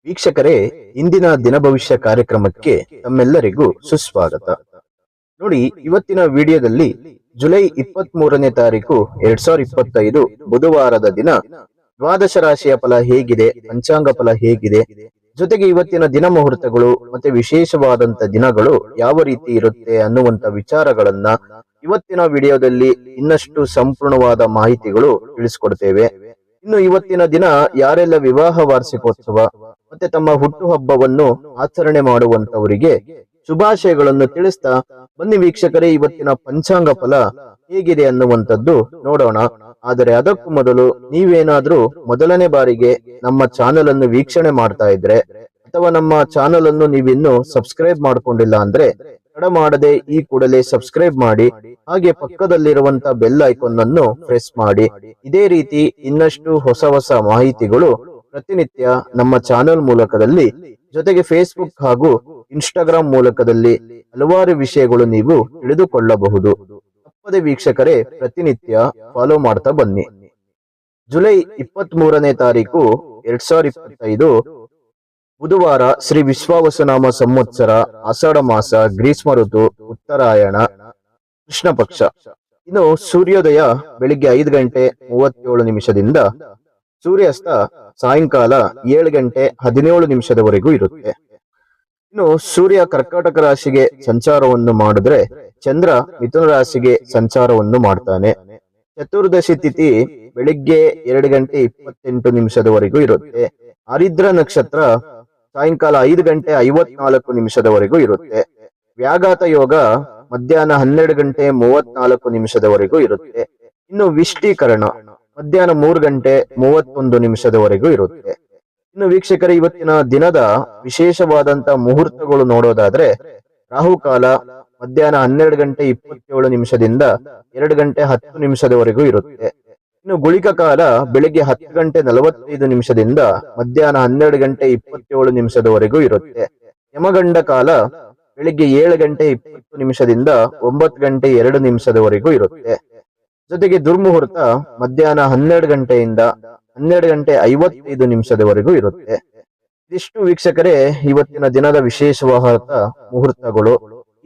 ವೀಕ್ಷಕರೇ, ಇಂದಿನ ದಿನ ಭವಿಷ್ಯ ಕಾರ್ಯಕ್ರಮಕ್ಕೆ ತಮ್ಮೆಲ್ಲರಿಗೂ ಸುಸ್ವಾಗತ. ನೋಡಿ, ಇವತ್ತಿನ ವಿಡಿಯೋದಲ್ಲಿ ಜುಲೈ 23ನೇ ತಾರೀಕು 2025 ಬುಧವಾರದ ದಿನ ದ್ವಾದಶ ರಾಶಿಯ ಫಲ ಹೇಗಿದೆ, ಪಂಚಾಂಗ ಫಲ ಹೇಗಿದೆ, ಜೊತೆಗೆ ಇವತ್ತಿನ ದಿನ ಮುಹೂರ್ತಗಳು ಮತ್ತೆ ವಿಶೇಷವಾದಂತ ದಿನಗಳು ಯಾವ ರೀತಿ ಇರುತ್ತೆ ಅನ್ನುವಂತ ವಿಚಾರಗಳನ್ನ ಇವತ್ತಿನ ವಿಡಿಯೋದಲ್ಲಿ ಇನ್ನಷ್ಟು ಸಂಪೂರ್ಣವಾದ ಮಾಹಿತಿಗಳು ತಿಳಿಸ್ಕೊಡ್ತೇವೆ. ಇನ್ನು ಇವತ್ತಿನ ದಿನ ಯಾರೆಲ್ಲ ವಿವಾಹ ವಾರ್ಷಿಕೋತ್ಸವ ಮತ್ತೆ ತಮ್ಮ ಹುಟ್ಟುಹಬ್ಬವನ್ನು ಆಚರಣೆ ಮಾಡುವಂತವರಿಗೆ ಶುಭಾಶಯಗಳನ್ನು ತಿಳಿಸ್ತಾ ಬನ್ನಿ ವೀಕ್ಷಕರೇ, ಇವತ್ತಿನ ಪಂಚಾಂಗ ಫಲ ಹೇಗಿದೆ ಅನ್ನುವಂಥದ್ದು ನೋಡೋಣ. ಆದರೆ ಅದಕ್ಕೂ ಮೊದಲು ನೀವೇನಾದ್ರೂ ಮೊದಲನೇ ಬಾರಿಗೆ ನಮ್ಮ ಚಾನೆಲ್ ಅನ್ನು ವೀಕ್ಷಣೆ ಮಾಡ್ತಾ ಇದ್ರೆ ಅಥವಾ ನಮ್ಮ ಚಾನೆಲ್ ಅನ್ನು ನೀವಿನ್ನೂ ಸಬ್ಸ್ಕ್ರೈಬ್ ಮಾಡ್ಕೊಂಡಿಲ್ಲ ಅಂದ್ರೆ ತಡ ಮಾಡದೆ ಈ ಕೂಡಲೇ ಸಬ್ಸ್ಕ್ರೈಬ್ ಮಾಡಿ, ಹಾಗೆ ಪಕ್ಕದಲ್ಲಿರುವಂತ ಬೆಲ್ ಐಕಾನ್ ಅನ್ನು ಪ್ರೆಸ್ ಮಾಡಿ. ಇದೇ ರೀತಿ ಇನ್ನಷ್ಟು ಹೊಸ ಹೊಸ ಮಾಹಿತಿಗಳು ಪ್ರತಿನಿತ್ಯ ನಮ್ಮ ಚಾನೆಲ್ ಮೂಲಕದಲ್ಲಿ, ಜೊತೆಗೆ ಫೇಸ್ಬುಕ್ ಹಾಗೂ ಇನ್ಸ್ಟಾಗ್ರಾಮ್ ಮೂಲಕದಲ್ಲಿ ಹಲವಾರು ವಿಷಯಗಳು ನೀವು ತಿಳಿದುಕೊಳ್ಳಬಹುದು. ತಪ್ಪದೆ ವೀಕ್ಷಕರೇ ಪ್ರತಿನಿತ್ಯ ಫಾಲೋ ಮಾಡ್ತಾ ಬನ್ನಿ. ಜುಲೈ 23ನೇ ತಾರೀಕು 2025 ಬುಧವಾರ, ಶ್ರೀ ವಿಶ್ವಾವಸುನಾಮ ಸಂವತ್ಸರ, ಆಷಾಢ ಮಾಸ, ಗ್ರೀಷ್ಮ ಋತು, ಉತ್ತರಾಯಣ, ಕೃಷ್ಣ ಪಕ್ಷ. ಇನ್ನು ಸೂರ್ಯೋದಯ ಬೆಳಿಗ್ಗೆ 5 ಗಂಟೆ 37 ನಿಮಿಷದಿಂದ ಸೂರ್ಯಾಸ್ತ ಸಾಯಂಕಾಲ 7 ಗಂಟೆ 17 ನಿಮಿಷದವರೆಗೂ ಇರುತ್ತೆ. ಇನ್ನು ಸೂರ್ಯ ಕರ್ಕಾಟಕ ರಾಶಿಗೆ ಸಂಚಾರವನ್ನು ಮಾಡಿದ್ರೆ ಚಂದ್ರ ಮಿಥುನ ರಾಶಿಗೆ ಸಂಚಾರವನ್ನು ಮಾಡ್ತಾನೆ. ಚತುರ್ದಶಿ ತಿಥಿ ಬೆಳಿಗ್ಗೆ 2 ಗಂಟೆ 28 ನಿಮಿಷದವರೆಗೂ ಇರುತ್ತೆ. ಆರಿದ್ರ ನಕ್ಷತ್ರ ಸಾಯಂಕಾಲ 5 ಗಂಟೆ 54 ನಿಮಿಷದವರೆಗೂ ಇರುತ್ತೆ. ವ್ಯಾಘಾತ ಯೋಗ ಮಧ್ಯಾಹ್ನ 12 ಗಂಟೆ 34 ನಿಮಿಷದವರೆಗೂ ಇರುತ್ತೆ. ಇನ್ನು ವಿಷ್ಟೀಕರಣ ಮಧ್ಯಾಹ್ನ 3 ಗಂಟೆ 31 ನಿಮಿಷದವರೆಗೂ ಇರುತ್ತೆ. ಇನ್ನು ವೀಕ್ಷಕರೇ, ಇವತ್ತಿನ ದಿನದ ವಿಶೇಷವಾದಂತ ಮುಹೂರ್ತಗಳು ನೋಡೋದಾದ್ರೆ ರಾಹುಕಾಲ ಮಧ್ಯಾಹ್ನ 12 ಗಂಟೆ 27 ನಿಮಿಷದಿಂದ 2 ಗಂಟೆ 10 ನಿಮಿಷದವರೆಗೂ ಇರುತ್ತೆ. ಇನ್ನು ಗುಳಿಕ ಕಾಲ ಬೆಳಿಗ್ಗೆ 10 ಗಂಟೆ 45 ನಿಮಿಷದಿಂದ ಮಧ್ಯಾಹ್ನ 12 ಗಂಟೆ 27 ನಿಮಿಷದವರೆಗೂ ಇರುತ್ತೆ. ಯಮಗಂಡ ಕಾಲ ಬೆಳಿಗ್ಗೆ 7 ಗಂಟೆ 20 ನಿಮಿಷದಿಂದ 9 ಗಂಟೆ 2 ನಿಮಿಷದವರೆಗೂ ಇರುತ್ತೆ. ಜೊತೆಗೆ ದುರ್ಮುಹೂರ್ತ ಮಧ್ಯಾಹ್ನ 12 ಗಂಟೆಯಿಂದ 12 ಗಂಟೆ 55 ನಿಮಿಷದವರೆಗೂ ಇರುತ್ತೆ. ಇದಿಷ್ಟು ವೀಕ್ಷಕರೇ ಇವತ್ತಿನ ದಿನದ ವಿಶೇಷವಾದ ಮುಹೂರ್ತಗಳು.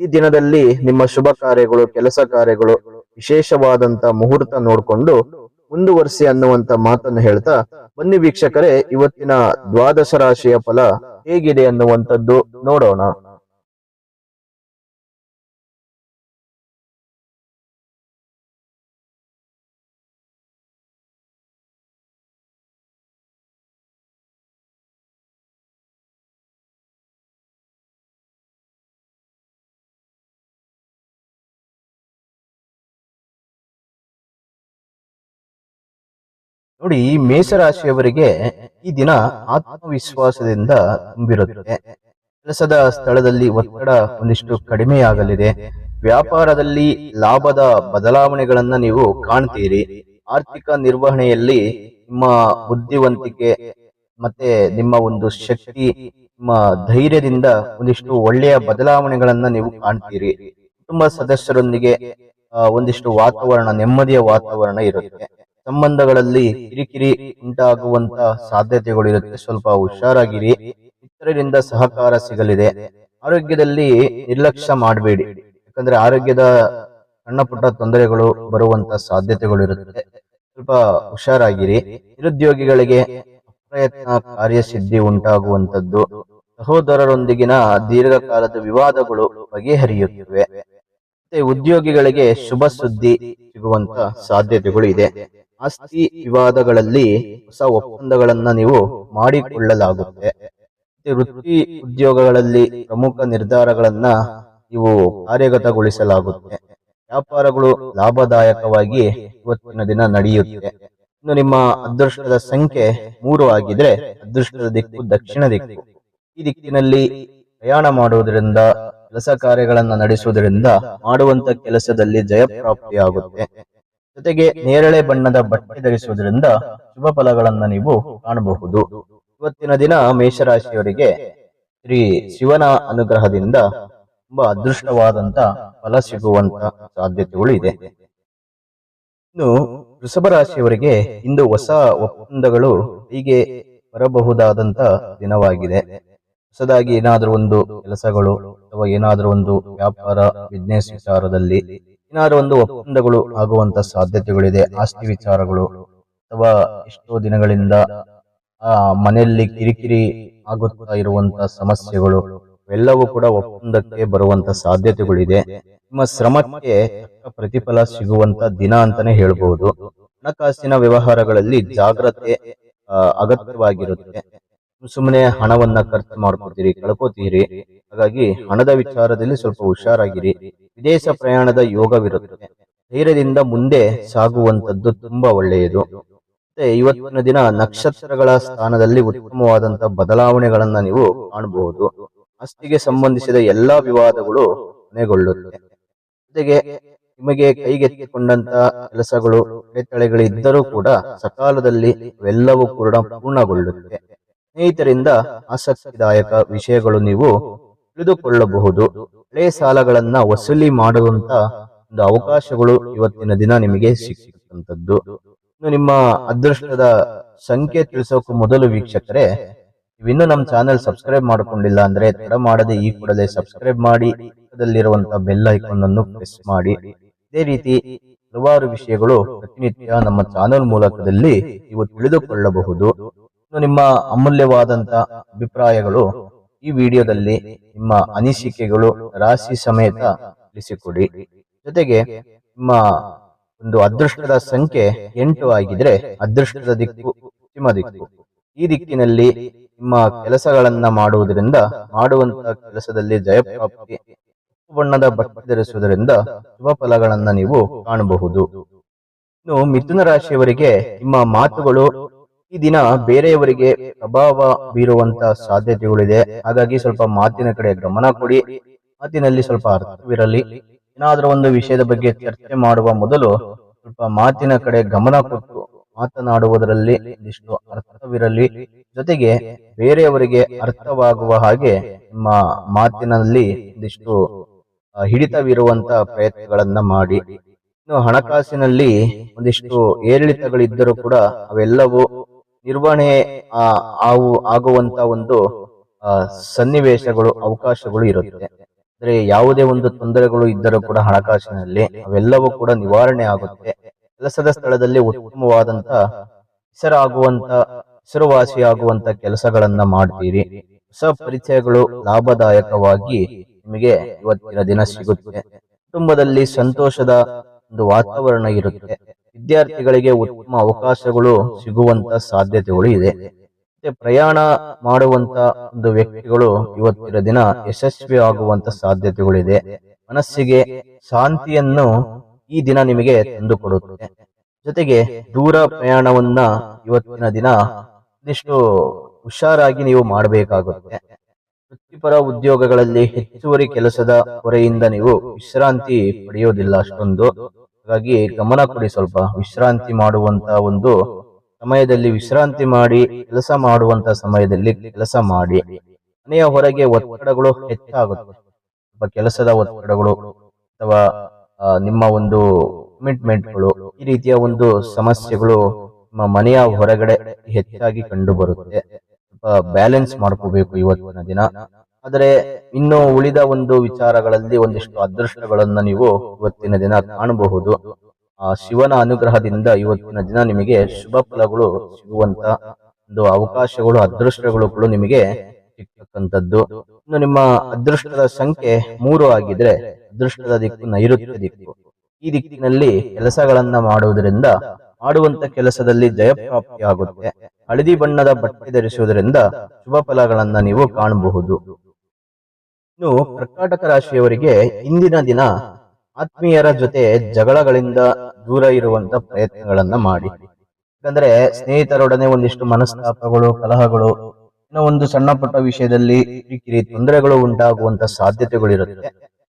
ಈ ದಿನದಲ್ಲಿ ನಿಮ್ಮ ಶುಭ ಕಾರ್ಯಗಳು, ಕೆಲಸ ಕಾರ್ಯಗಳು ವಿಶೇಷವಾದಂತ ಮುಹೂರ್ತ ನೋಡ್ಕೊಂಡು ಮುಂದುವರಿಸಿ ಅನ್ನುವಂತ ಮಾತನ್ನು ಹೇಳ್ತಾ ಬನ್ನಿ ವೀಕ್ಷಕರೇ, ಇವತ್ತಿನ ದ್ವಾದಶ ರಾಶಿಯ ಫಲ ಹೇಗಿದೆ ಅನ್ನುವಂಥದ್ದು ನೋಡೋಣ. ನೋಡಿ, ಮೇಷರಾಶಿಯವರಿಗೆ ಈ ದಿನ ಆತ್ಮವಿಶ್ವಾಸದಿಂದ ತುಂಬಿರುತ್ತದೆ. ಕೆಲಸದ ಸ್ಥಳದಲ್ಲಿ ಒತ್ತಡ ಒಂದಿಷ್ಟು ಕಡಿಮೆಯಾಗಲಿದೆ. ವ್ಯಾಪಾರದಲ್ಲಿ ಲಾಭದ ಬದಲಾವಣೆಗಳನ್ನ ನೀವು ಕಾಣ್ತೀರಿ. ಆರ್ಥಿಕ ನಿರ್ವಹಣೆಯಲ್ಲಿ ನಿಮ್ಮ ಬುದ್ಧಿವಂತಿಕೆ ಮತ್ತೆ ನಿಮ್ಮ ಒಂದು ಶಕ್ತಿ, ನಿಮ್ಮ ಧೈರ್ಯದಿಂದ ಒಂದಿಷ್ಟು ಒಳ್ಳೆಯ ಬದಲಾವಣೆಗಳನ್ನ ನೀವು ಕಾಣ್ತೀರಿ. ಕುಟುಂಬ ಸದಸ್ಯರೊಂದಿಗೆ ಒಂದಿಷ್ಟು ವಾತಾವರಣ, ನೆಮ್ಮದಿಯ ವಾತಾವರಣ ಇರುತ್ತೆ. ಸಂಬಂಧಗಳಲ್ಲಿ ಕಿರಿಕಿರಿ ಉಂಟಾಗುವಂತ ಸಾಧ್ಯತೆಗಳು ಇರುತ್ತೆ. ಸ್ವಲ್ಪ ಹುಷಾರಾಗಿರಿ. ಇತರರಿಂದ ಸಹಕಾರ ಸಿಗಲಿದೆ. ಆರೋಗ್ಯದಲ್ಲಿ ನಿರ್ಲಕ್ಷ್ಯ ಮಾಡಬೇಡಿ, ಯಾಕಂದ್ರೆ ಆರೋಗ್ಯದ ಸಣ್ಣ ಪುಟ್ಟ ತೊಂದರೆಗಳು ಬರುವಂತ ಸಾಧ್ಯತೆಗಳು ಇರುತ್ತೆ. ಸ್ವಲ್ಪ ಹುಷಾರಾಗಿರಿ. ನಿರುದ್ಯೋಗಿಗಳಿಗೆ ಅಪ್ರಯತ್ನ ಕಾರ್ಯಸಿದ್ಧಿ ಉಂಟಾಗುವಂತದ್ದು. ಸಹೋದರರೊಂದಿಗಿನ ದೀರ್ಘಕಾಲದ ವಿವಾದಗಳು ಬಗೆಹರಿಯುತ್ತವೆ. ಮತ್ತೆ ಉದ್ಯೋಗಿಗಳಿಗೆ ಶುಭ ಸುದ್ದಿ ಸಿಗುವಂತ ಸಾಧ್ಯತೆಗಳು ಇದೆ. ಆಸ್ತಿ ವಿವಾದಗಳಲ್ಲಿ ಹೊಸ ಒಪ್ಪಂದಗಳನ್ನ ನೀವು ಮಾಡಿಕೊಳ್ಳಲಾಗುತ್ತೆ. ವೃತ್ತಿ ಉದ್ಯೋಗಗಳಲ್ಲಿ ಪ್ರಮುಖ ನಿರ್ಧಾರಗಳನ್ನ ನೀವು ಕಾರ್ಯಗತಗೊಳಿಸಲಾಗುತ್ತೆ. ವ್ಯಾಪಾರಗಳು ಲಾಭದಾಯಕವಾಗಿ ಇವತ್ತಿನ ದಿನ ನಡೆಯುತ್ತೆ. ಇನ್ನು ನಿಮ್ಮ ಅದೃಷ್ಟದ ಸಂಖ್ಯೆ 3 ಆಗಿದ್ರೆ ಅದೃಷ್ಟದ ದಿಕ್ಕು ದಕ್ಷಿಣ ದಿಕ್ಕು. ಈ ದಿಕ್ಕಿನಲ್ಲಿ ಪ್ರಯಾಣ ಮಾಡುವುದರಿಂದ, ಕೆಲಸ ಕಾರ್ಯಗಳನ್ನ ನಡೆಸುವುದರಿಂದ ಮಾಡುವಂತ ಕೆಲಸದಲ್ಲಿ ಜಯಪ್ರಾಪ್ತಿಯಾಗುತ್ತೆ. ಜೊತೆಗೆ ನೇರಳೆ ಬಣ್ಣದ ಬಟ್ಟೆ ಧರಿಸುವುದರಿಂದ ಶುಭ ಫಲಗಳನ್ನ ನೀವು ಕಾಣಬಹುದು. ಇವತ್ತಿನ ದಿನ ಮೇಷರಾಶಿಯವರಿಗೆ ಶ್ರೀ ಶಿವನ ಅನುಗ್ರಹದಿಂದ ತುಂಬಾ ಅದೃಷ್ಟವಾದಂತ ಫಲ ಸಿಗುವಂತ ಸಾಧ್ಯತೆಗಳು ಇದೆ. ಇನ್ನು ವೃಷಭ ರಾಶಿಯವರಿಗೆ ಇಂದು ಹೊಸ ಒಪ್ಪಂದಗಳು ಹೀಗೆ ಬರಬಹುದಾದಂತ ದಿನವಾಗಿದೆ. ಹೊಸದಾಗಿ ಏನಾದರೂ ಒಂದು ಕೆಲಸಗಳು ಅಥವಾ ಏನಾದರೂ ಒಂದು ವ್ಯಾಪಾರ ಬಿಸ್ನೆಸ್ ವಿಚಾರದಲ್ಲಿ ಏನಾದರೂ ಒಂದು ಒಪ್ಪಂದಗಳು ಆಗುವಂತ ಸಾಧ್ಯತೆಗಳಿದೆ. ಆಸ್ತಿ ವಿಚಾರಗಳು ಅಥವಾ ಎಷ್ಟೋ ದಿನಗಳಿಂದ ಮನೆಯಲ್ಲಿ ಕಿರಿಕಿರಿ ಆಗುತ್ತಾ ಇರುವಂತ ಸಮಸ್ಯೆಗಳು ಎಲ್ಲವೂ ಕೂಡ ಒಪ್ಪಂದಕ್ಕೆ ಬರುವಂತ ಸಾಧ್ಯತೆಗಳಿದೆ. ನಿಮ್ಮ ಶ್ರಮಕ್ಕೆ ತಕ್ಕ ಪ್ರತಿಫಲ ಸಿಗುವಂತ ದಿನ ಅಂತಾನೆ ಹೇಳ್ಬಹುದು. ಹಣಕಾಸಿನ ವ್ಯವಹಾರಗಳಲ್ಲಿ ಜಾಗ್ರತೆ ಅಗತ್ಯವಾಗಿರುತ್ತೆ. ಸುಮ್ಮನೆ ಹಣವನ್ನ ಖರ್ಚು ಮಾಡ್ಕೋತೀರಿ, ಕಳ್ಕೋತೀರಿ. ಹಾಗಾಗಿ ಹಣದ ವಿಚಾರದಲ್ಲಿ ಸ್ವಲ್ಪ ಹುಷಾರಾಗಿರಿ. ವಿದೇಶ ಪ್ರಯಾಣದ ಯೋಗವಿರುತ್ತೆ. ಧೈರ್ಯದಿಂದ ಮುಂದೆ ಸಾಗುವಂತದ್ದು ತುಂಬಾ ಒಳ್ಳೆಯದು. ಮತ್ತೆ ಇವತ್ತಿನ ದಿನ ನಕ್ಷತ್ರಗಳ ಸ್ಥಾನದಲ್ಲಿ ಉತ್ತಮವಾದಂತಹ ಬದಲಾವಣೆಗಳನ್ನ ನೀವು ಕಾಣಬಹುದು. ಆಸ್ತಿಗೆ ಸಂಬಂಧಿಸಿದ ಎಲ್ಲಾ ವಿವಾದಗಳು ಕೊನೆಗೊಳ್ಳುತ್ತೆ. ಜೊತೆಗೆ ನಿಮಗೆ ಕೈಗೆತ್ತಿಕೊಂಡಂತ ಕೆಲಸಗಳು ಅಡೆತಡೆಗಳಿದ್ದರೂ ಕೂಡ ಸಕಾಲದಲ್ಲಿ ಅವೆಲ್ಲವೂ ಕೂಡ ಪೂರ್ಣಗೊಳ್ಳುತ್ತೆ. ಸ್ನೇಹಿತರಿಂದ ಆಸಕ್ತಿದಾಯಕ ವಿಷಯಗಳು ನೀವು ತಿಳಿದುಕೊಳ್ಳಬಹುದು. ಹಳೆ ಸಾಲಗಳನ್ನ ವಸೂಲಿ ಮಾಡುವಂತ ಒಂದು ಅವಕಾಶಗಳು ಇವತ್ತಿನ ದಿನ ನಿಮಗೆ ಸಿಕ್ಕಂತದ್ದು. ಇನ್ನು ನಿಮ್ಮ ಅದೃಷ್ಟದ ಸಂಖ್ಯೆ ತಿಳಿಸೋಕೆ ಮೊದಲು ವೀಕ್ಷಕರೇ, ನೀವಿನ್ನೂ ನಮ್ಮ ಚಾನೆಲ್ ಸಬ್ಸ್ಕ್ರೈಬ್ ಮಾಡ್ಕೊಂಡಿಲ್ಲ ಅಂದ್ರೆ ತಡ ಮಾಡದೆ ಈ ಕೂಡಲೇ ಸಬ್ಸ್ಕ್ರೈಬ್ ಮಾಡಿ, ಪಕ್ಕದಲ್ಲಿರುವಂತಹ ಬೆಲ್ ಐಕಾನ್ ಅನ್ನು ಪ್ರೆಸ್ ಮಾಡಿ. ಇದೇ ರೀತಿ ಹಲವಾರು ವಿಷಯಗಳು ಪ್ರತಿನಿತ್ಯ ನಮ್ಮ ಚಾನೆಲ್ ಮೂಲಕದಲ್ಲಿ ನೀವು ತಿಳಿದುಕೊಳ್ಳಬಹುದು. ನಿಮ್ಮ ಅಮೂಲ್ಯವಾದಂತ ಅಭಿಪ್ರಾಯಗಳು ಈ ವಿಡಿಯೋದಲ್ಲಿ ನಿಮ್ಮ ಅನಿಸಿಕೆಗಳು ರಾಶಿ ಸಮೇತ ತಿಳಿಸಿಕೊಡಿ. ಜೊತೆಗೆ ನಿಮ್ಮ ಒಂದು ಅದೃಷ್ಟದ ಸಂಖ್ಯೆ 8 ಆಗಿದ್ರೆ ಅದೃಷ್ಟದ ದಿಕ್ಕು ಪಶ್ಚಿಮ ದಿಕ್ಕು. ಈ ದಿಕ್ಕಿನಲ್ಲಿ ನಿಮ್ಮ ಕೆಲಸಗಳನ್ನ ಮಾಡುವುದರಿಂದ ಮಾಡುವಂತ ಕೆಲಸದಲ್ಲಿ ಜಯಪ್ರಾಪ್ತಿ, ಬಣ್ಣದ ಬಟ್ಟೆ ಧರಿಸುವುದರಿಂದ ಶುಭ ಫಲಗಳನ್ನ ನೀವು ಕಾಣಬಹುದು. ಇನ್ನು ಮಿಥುನ ರಾಶಿಯವರಿಗೆ ನಿಮ್ಮ ಮಾತುಗಳು ಈ ದಿನ ಬೇರೆಯವರಿಗೆ ಪ್ರಭಾವ ಬೀರುವಂತ ಸಾಧ್ಯತೆಗಳಿದೆ. ಹಾಗಾಗಿ ಸ್ವಲ್ಪ ಮಾತಿನ ಕಡೆ ಗಮನ ಕೊಡಿ. ಮಾತಿನಲ್ಲಿ ಸ್ವಲ್ಪ ಅರ್ಥವಿರಲಿ. ಏನಾದರೂ ಒಂದು ವಿಷಯದ ಬಗ್ಗೆ ಚರ್ಚೆ ಮಾಡುವ ಮೊದಲು ಸ್ವಲ್ಪ ಮಾತಿನ ಕಡೆ ಗಮನ ಕೊಟ್ಟು ಮಾತನಾಡುವುದರಲ್ಲಿ ಒಂದಿಷ್ಟು ಅರ್ಥವಿರಲಿ. ಜೊತೆಗೆ ಬೇರೆಯವರಿಗೆ ಅರ್ಥವಾಗುವ ಹಾಗೆ ನಿಮ್ಮ ಮಾತಿನಲ್ಲಿ ಒಂದಿಷ್ಟು ಹಿಡಿತವಿರುವಂತ ಪ್ರಯತ್ನಗಳನ್ನ ಮಾಡಿ. ಇನ್ನು ಹಣಕಾಸಿನಲ್ಲಿ ಒಂದಿಷ್ಟು ಏರಿಳಿತಗಳಿದ್ದರೂ ಕೂಡ ಅವೆಲ್ಲವೂ ನಿರ್ವಹಣೆ ಆಗುವಂತ ಒಂದು ಸನ್ನಿವೇಶಗಳು, ಅವಕಾಶಗಳು ಇರುತ್ತೆ. ಅಂದ್ರೆ ಯಾವುದೇ ಒಂದು ತೊಂದರೆಗಳು ಇದ್ದರೂ ಕೂಡ ಹಣಕಾಸಿನಲ್ಲಿ ಅವೆಲ್ಲವೂ ಕೂಡ ನಿವಾರಣೆ ಆಗುತ್ತೆ. ಕೆಲಸದ ಸ್ಥಳದಲ್ಲಿ ಉತ್ತಮವಾದಂತ ಹೆಸರುವಾಸಿಯಾಗುವಂತ ಕೆಲಸಗಳನ್ನ ಮಾಡ್ತೀರಿ. ಹೊಸ ಪರಿಚಯಗಳು ಲಾಭದಾಯಕವಾಗಿ ನಿಮಗೆ ಇವತ್ತಿನ ದಿನ ಸಿಗುತ್ತೆ. ಕುಟುಂಬದಲ್ಲಿ ಸಂತೋಷದ ಒಂದು ವಾತಾವರಣ ಇರುತ್ತೆ. ವಿದ್ಯಾರ್ಥಿಗಳಿಗೆ ಉತ್ತಮ ಅವಕಾಶಗಳು ಸಿಗುವಂತ ಸಾಧ್ಯತೆಗಳು ಇದೆ. ಮತ್ತೆ ಪ್ರಯಾಣ ಮಾಡುವಂತ ಒಂದು ವ್ಯಕ್ತಿಗಳು ಇವತ್ತಿನ ದಿನ ಯಶಸ್ವಿ ಆಗುವಂತ ಸಾಧ್ಯತೆಗಳಿದೆ. ಮನಸ್ಸಿಗೆ ಶಾಂತಿಯನ್ನು ಈ ದಿನ ನಿಮಗೆ ತಂದುಕೊಡುತ್ತೆ. ಜೊತೆಗೆ ದೂರ ಪ್ರಯಾಣವನ್ನ ಇವತ್ತಿನ ದಿನ ಒಂದಿಷ್ಟು ಹುಷಾರಾಗಿ ನೀವು ಮಾಡಬೇಕಾಗುತ್ತೆ. ವೃತ್ತಿಪರ ಉದ್ಯೋಗಗಳಲ್ಲಿ ಹೆಚ್ಚುವರಿ ಕೆಲಸದ ಹೊರೆಯಿಂದ ನೀವು ವಿಶ್ರಾಂತಿ ಪಡೆಯೋದಿಲ್ಲ ಅಷ್ಟೊಂದು. ಹಾಗಾಗಿ ಗಮನ ಕೊಡಿ. ಸ್ವಲ್ಪ ವಿಶ್ರಾಂತಿ ಮಾಡುವಂತ ಒಂದು ಸಮಯದಲ್ಲಿ ವಿಶ್ರಾಂತಿ ಮಾಡಿ, ಕೆಲಸ ಮಾಡುವಂತ ಸಮಯದಲ್ಲಿ ಕೆಲಸ ಮಾಡಿ. ಮನೆಯ ಹೊರಗೆ ಒತ್ತಡಗಳು ಹೆಚ್ಚಾಗುತ್ತೆ. ಕೆಲಸದ ಒತ್ತಡಗಳು ಅಥವಾ ನಿಮ್ಮ ಒಂದು ಕಮಿಟ್ಮೆಂಟ್ಗಳು, ಈ ರೀತಿಯ ಒಂದು ಸಮಸ್ಯೆಗಳು ನಿಮ್ಮ ಮನೆಯ ಹೊರಗಡೆ ಹೆಚ್ಚಾಗಿ ಕಂಡು ಬರುತ್ತೆ. ಸ್ವಲ್ಪ ಬ್ಯಾಲೆನ್ಸ್ ಮಾಡ್ಕೋಬೇಕು ಇವತ್ತಿನ ದಿನ. ಆದರೆ ಇನ್ನು ಉಳಿದ ಒಂದು ವಿಚಾರಗಳಲ್ಲಿ ಒಂದಿಷ್ಟು ಅದೃಷ್ಟಗಳನ್ನ ನೀವು ಇವತ್ತಿನ ದಿನ ಕಾಣಬಹುದು. ಶಿವನ ಅನುಗ್ರಹದಿಂದ ಇವತ್ತಿನ ದಿನ ನಿಮಗೆ ಶುಭ ಫಲಗಳು ಸಿಗುವಂತ ಒಂದು ಅವಕಾಶಗಳು, ಅದೃಷ್ಟಗಳು ನಿಮಗೆ ಸಿಗ್ತಕ್ಕಂಥದ್ದು. ಇನ್ನು ನಿಮ್ಮ ಅದೃಷ್ಟದ ಸಂಖ್ಯೆ 3 ಆಗಿದ್ರೆ ಅದೃಷ್ಟದ ದಿಕ್ಕು ನೈಋತ್ಯ ದಿಕ್ಕು. ಈ ದಿಕ್ಕಿನಲ್ಲಿ ಕೆಲಸಗಳನ್ನ ಮಾಡುವುದರಿಂದ ಮಾಡುವಂತ ಕೆಲಸದಲ್ಲಿ ಜಯಪ್ರಾಪ್ತಿ ಆಗುತ್ತೆ. ಹಳದಿ ಬಣ್ಣದ ಬಟ್ಟೆ ಧರಿಸುವುದರಿಂದ ಶುಭ ಫಲಗಳನ್ನ ನೀವು ಕಾಣಬಹುದು. ಇನ್ನು ಕರ್ಕಾಟಕ ರಾಶಿಯವರಿಗೆ ಇಂದಿನ ದಿನ ಆತ್ಮೀಯರ ಜೊತೆ ಜಗಳಗಳಿಂದ ದೂರ ಇರುವಂತ ಪ್ರಯತ್ನಗಳನ್ನ ಮಾಡಿ. ಯಾಕಂದ್ರೆ ಸ್ನೇಹಿತರೊಡನೆ ಒಂದಿಷ್ಟು ಮನಸ್ತಾಪಗಳು, ಕಲಹಗಳು, ಇನ್ನೂ ಒಂದು ಸಣ್ಣ ಪುಟ್ಟ ವಿಷಯದಲ್ಲಿ ಕಿರಿಕಿರಿ ತೊಂದರೆಗಳು ಉಂಟಾಗುವಂತ ಸಾಧ್ಯತೆಗಳಿರುತ್ತೆ.